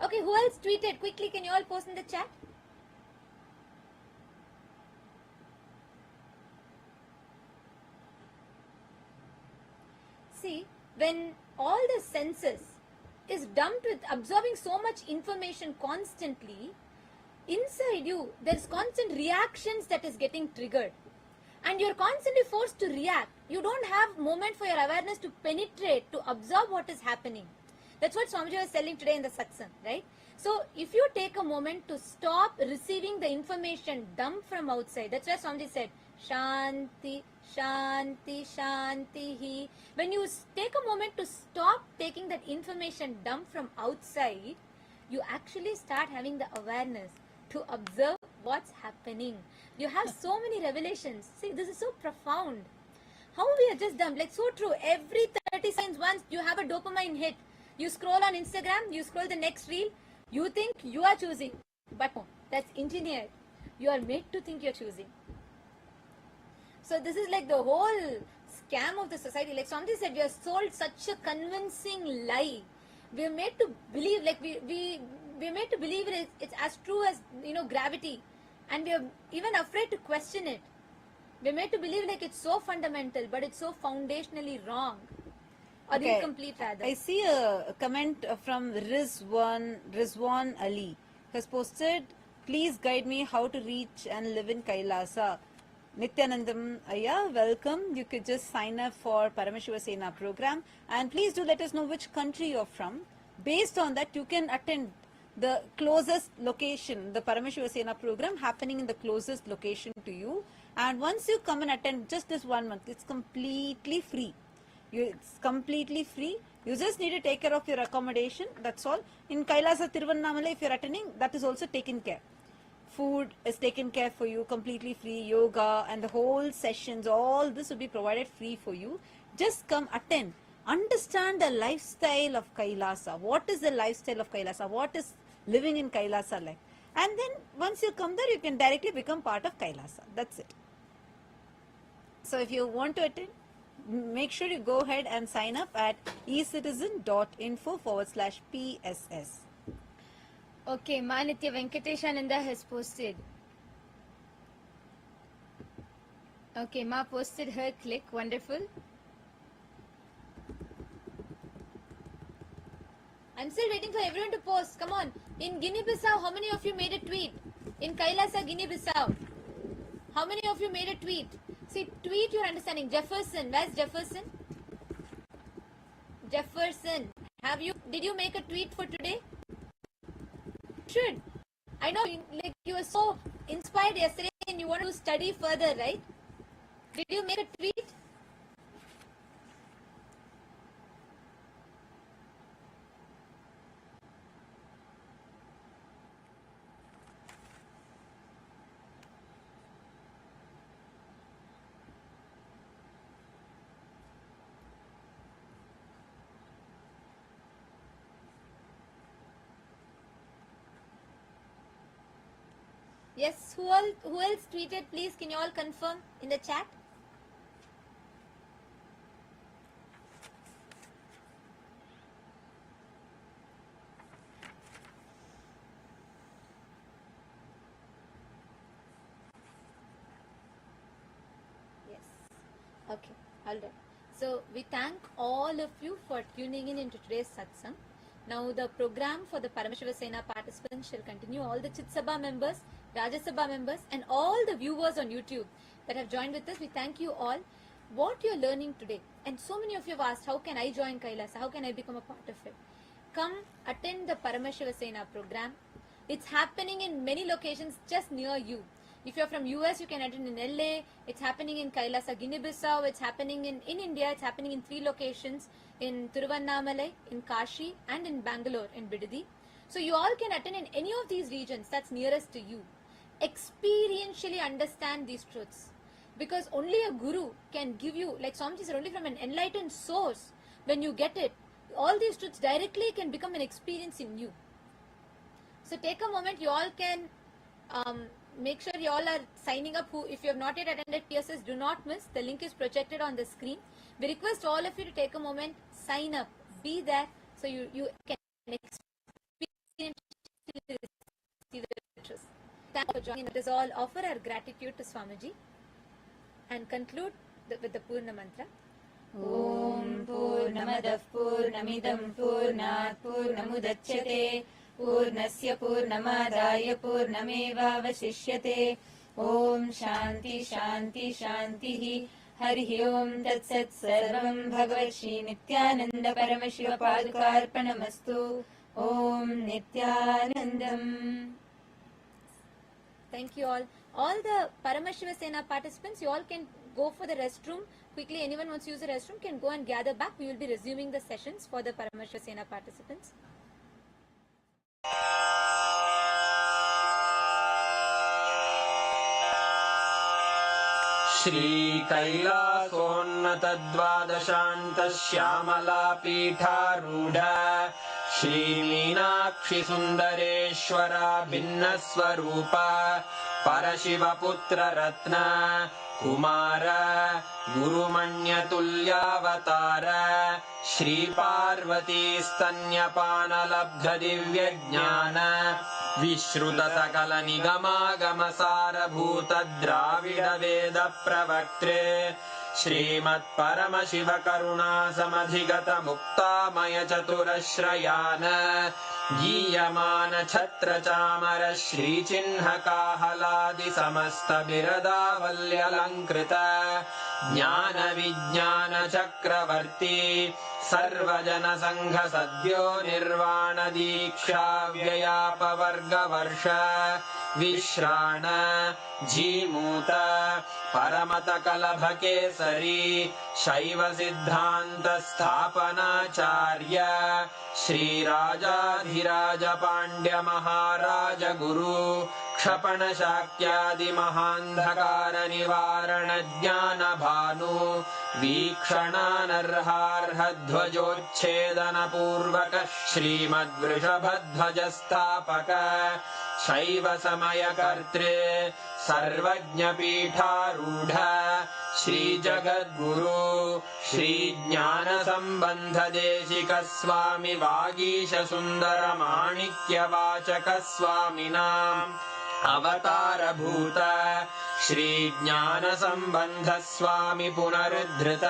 Okay, who else tweeted? Quickly, can you all post in the chat? See, when all the senses is dumped with absorbing so much information constantly, inside you, there's constant reactions that is getting triggered. And you're constantly forced to react. You don't have moment for your awareness to penetrate, to absorb what is happening. That's what Swamiji was telling today in the satsang, right? So, if you take a moment to stop receiving the information dumped from outside, that's where Swamiji said, Shanti, Shanti, Shanti. When you take a moment to stop taking that information dumped from outside, you actually start having the awareness to observe what's happening. You have so many revelations. See, this is so profound. How we are just dumped, like so true. Every 30 seconds once you have a dopamine hit. You scroll on Instagram, you scroll the next reel, you think you are choosing. But no, that's engineered. You are made to think you're choosing. So this is like the whole scam of the society. Like somebody said, we are sold such a convincing lie. We are made to believe, like we're made to believe it's as true as, gravity. And we are even afraid to question it. We're made to believe like it's so fundamental, but it's so foundationally wrong. Or incomplete rather. I see a comment from Rizwan Ali. Has posted, please guide me how to reach and live in Kailasa. Nithyanandam Ayya, welcome. You could just sign up for Paramashiva Sena program. And please do let us know which country you're from. Based on that, you can attend the closest location, the Paramashiva Sena program happening in the closest location to you. And once you come and attend just this 1 month, it's completely free. It's completely free. You just need to take care of your accommodation. That's all. In Kailasa Tiruvannamalai, if you're attending, that is also taken care. Food is taken care for you, completely free. Yoga and the whole sessions, all this will be provided free for you. Just come attend. Understand the lifestyle of Kailasa. What is the lifestyle of Kailasa? What is living in Kailasa like? And then once you come there, you can directly become part of Kailasa. That's it. So if you want to attend, make sure you go ahead and sign up at ecitizen.info/PSS. Okay, Manitya Venkateshananda has posted. Okay, Ma posted her click. Wonderful. I'm still waiting for everyone to post. Come on. In Guinea-Bissau, how many of you made a tweet? In Kailasa, Guinea-Bissau, how many of you made a tweet? See, tweet your understanding. Jefferson, where's Jefferson? Jefferson, did you make a tweet for today? Should. I know, like you were so inspired yesterday and you want to study further, right? Did you make a tweet? Yes, who else tweeted? Please, can you all confirm in the chat? Yes. Okay, all right. So we thank all of you for tuning in into today's satsang. Now the program for the Paramashiva Sena participants shall continue. All the Chit Sabha members, Rajya Sabha members, and all the viewers on YouTube that have joined with us, we thank you all. What you're learning today, and so many of you have asked, how can I join Kailasa? How can I become a part of it? Come attend the Paramashiva Sena program. It's happening in many locations just near you. If you're from US, you can attend in LA. It's happening in Kailasa, Guinea-Bissau. It's happening in India. It's happening in 3 locations, in Tiruvannamalai, in Kashi, and in Bangalore, in Bidadi. So you all can attend in any of these regions that's nearest to you. Experientially understand these truths. Because only a guru can give you, like Swamiji said, only from an enlightened source. When you get it, all these truths directly can become an experience in you. So take a moment, you all can make sure you all are signing up. If you have not yet attended PSS, do not miss. The link is projected on the screen. We request all of you to take a moment, sign up, be there, so you can experience the truth. Thank you for joining. Let us all offer our gratitude to Swamiji and conclude with the Purna Mantra. ॐ पूर्णमदः पूर्णमिदं पूर्णात् पूर्णमुदच्यते पूर्णस्य पूर्णमादाय पूर्णमेवावशिष्यते ॐ शान्ति शान्ति शान्तिः हरिः ॐ तत्सत् सर्वं भगवत् नित्यानन्द परमशिव पादुकार्पणमस्तु ॐ नित्यानन्दम्. Thank you all. All the Paramashiva Sena participants, you all can go for the restroom. Quickly, anyone wants to use the restroom can go and gather back. We will be resuming the sessions for the Paramashiva Sena participants. Shri कैलासोन्नतद्वादशान्त Shyamala पीठारूढ Shri Meenakshi सुन्दरेश्वरा भिन्नस्वरूप परशिवपुत्र रत्न कुमार गुरुमण्यतुल्यावतार श्री पार्वती स्तन्यपानलब्ध दिव्यज्ञान विश्रुत सकल निगमागम सारभूत द्राविड वेद प्रवक्त्रे श्रीमत् परमशिव करुणा समधिगत मुक्तामय चतुरश्रयान गीयमान छत्र चामर श्रीचिह्न काहलादि समस्त बिरदावल्यलङ्कृत ज्ञान विज्ञान चक्रवर्ती सर्वजन संघ सद्यो निर्वाण दीक्षा व्ययापवर्गवर्ष विश्राण जीमूत परमत कलभ केसरी शैव सिद्धांत स्थापनाचार्य श्री राजाधिराज पांड्य महाराज गुरु क्षपण शाक्यादि महांधकार निवारण ज्ञान भानु वीक्षणानर्हार्ह ध्वजोच्छेदन पूर्वक श्रीमद्वृषभध्वज स्थापक शैव समय कर्त्रे सर्वज्ञ पीठारूढ़ श्री जगद्गुरु श्री ज्ञान संबंध देशिक स्वामी वागीश सुंदर माणिक्य वाचक स्वामिनाम् अवतार भूत श्री ज्ञान संबंध स्वामी पुनरुद्धृत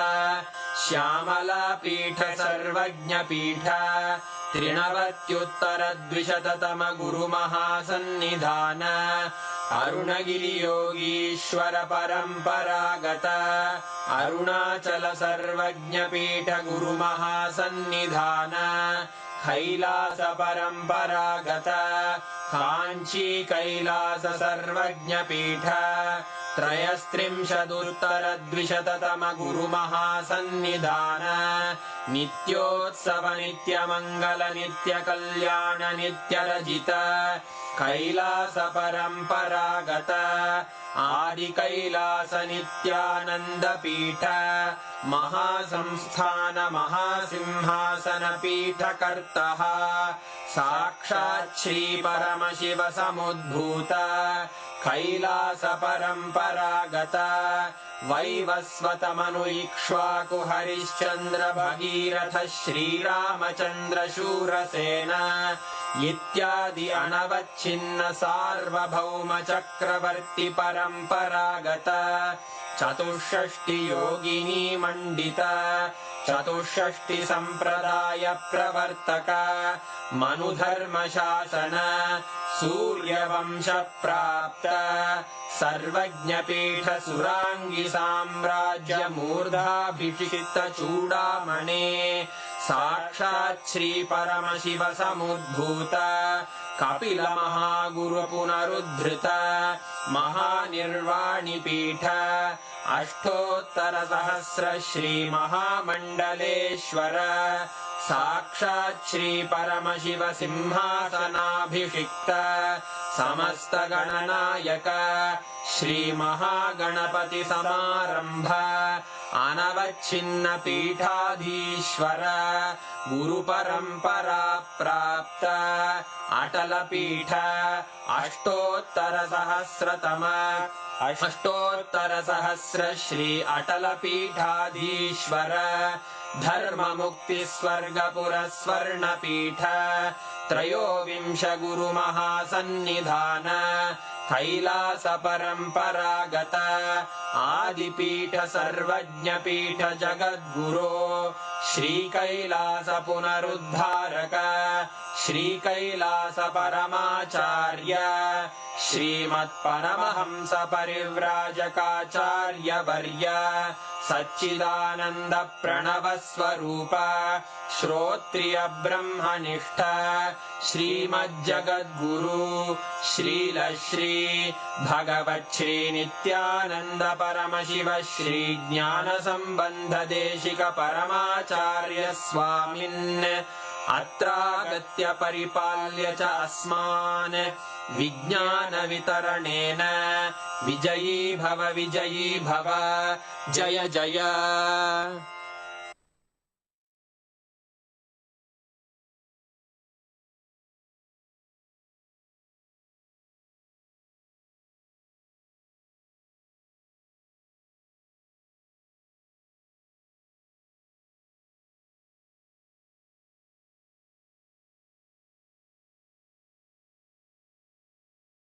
श्यामला पीठ सर्वज्ञ पीठ त्रिनवत्युत्तर द्विशततम गुरु महासन्निधान अरुणगिरि योगीश्वर परंपरागत अरुणाचल सर्वज्ञ पीठ गुरु महासन्निधान कैलास परम्परागत काञ्ची कैलास सर्वज्ञपीठ त्रयस्त्रिंशदुत्तरद्विशततम गुरुमहासन्निधान नित्योत्सव नित्यमङ्गल नित्यकल्याण नित्यरजित कैलास परम्परागत आदिकैलास नित्यानन्दपीठ महासंस्थान महासिंहासन पीठकर्तः साक्षात् श्री परमशिव समुद्भूत कैलास परम्परागत वैवस्वत मनु इक्ष्वाकु हरिश्चन्द्र भगीरथ श्रीरामचन्द्र शूरसेन इत्यादि अनवच्छिन्न सार्वभौम चक्रवर्ति परम्परागत चतुष्षष्टि योगिनी मण्डित चतुष्षष्टि सम्प्रदाय प्रवर्तक मनुधर्म शासन सूर्यवंश प्राप्त सर्वज्ञपीठ सुराङ्गी साम्राज्य मूर्धाभिषिक्त चूडामणे साक्षात् श्री परमशिव समुद्भूत कपिल महागुरु पुनरुद्धृत महानिर्वाणिपीठ अष्टोत्तर सहस्र श्री महामण्डलेश्वर साक्षात् श्री परमशिव सिंहासनाभिषिक्त समस्त गणनायक श्री महागणपति समारंभ अनवच्छिन्न पीठाधीश्वर गुरु परंपरा प्राप्त अटल पीठ अष्टोत्तर सहस्र श्री अटल पीठाधीश्वर धर्म मुक्ति स्वर्गपुर स्वर्ण पीठ त्रयोविंश गुरु महासन्निधान कैलास परम्परागत आदिपीठ सर्वज्ञपीठ जगद्गुरो श्री कैलास पुनरुद्धारक श्री कैलास परमाचार्य श्रीमत्परमहंस परिव्राजकाचार्य वर्य सच्चिदानंद प्रणव स्वरूप श्रोत्रिय ब्रह्मनिष्ठ श्रीमज्जगद्गुरु श्रील श्री भगवत् श्री नित्यानंद परमशिव श्री ज्ञान संबंध देशिक परमाचार्य स्वामिन् अत्रागत्य परिपाल्य च अस्मान् विज्ञान वितरणेन विजयी भव जय जय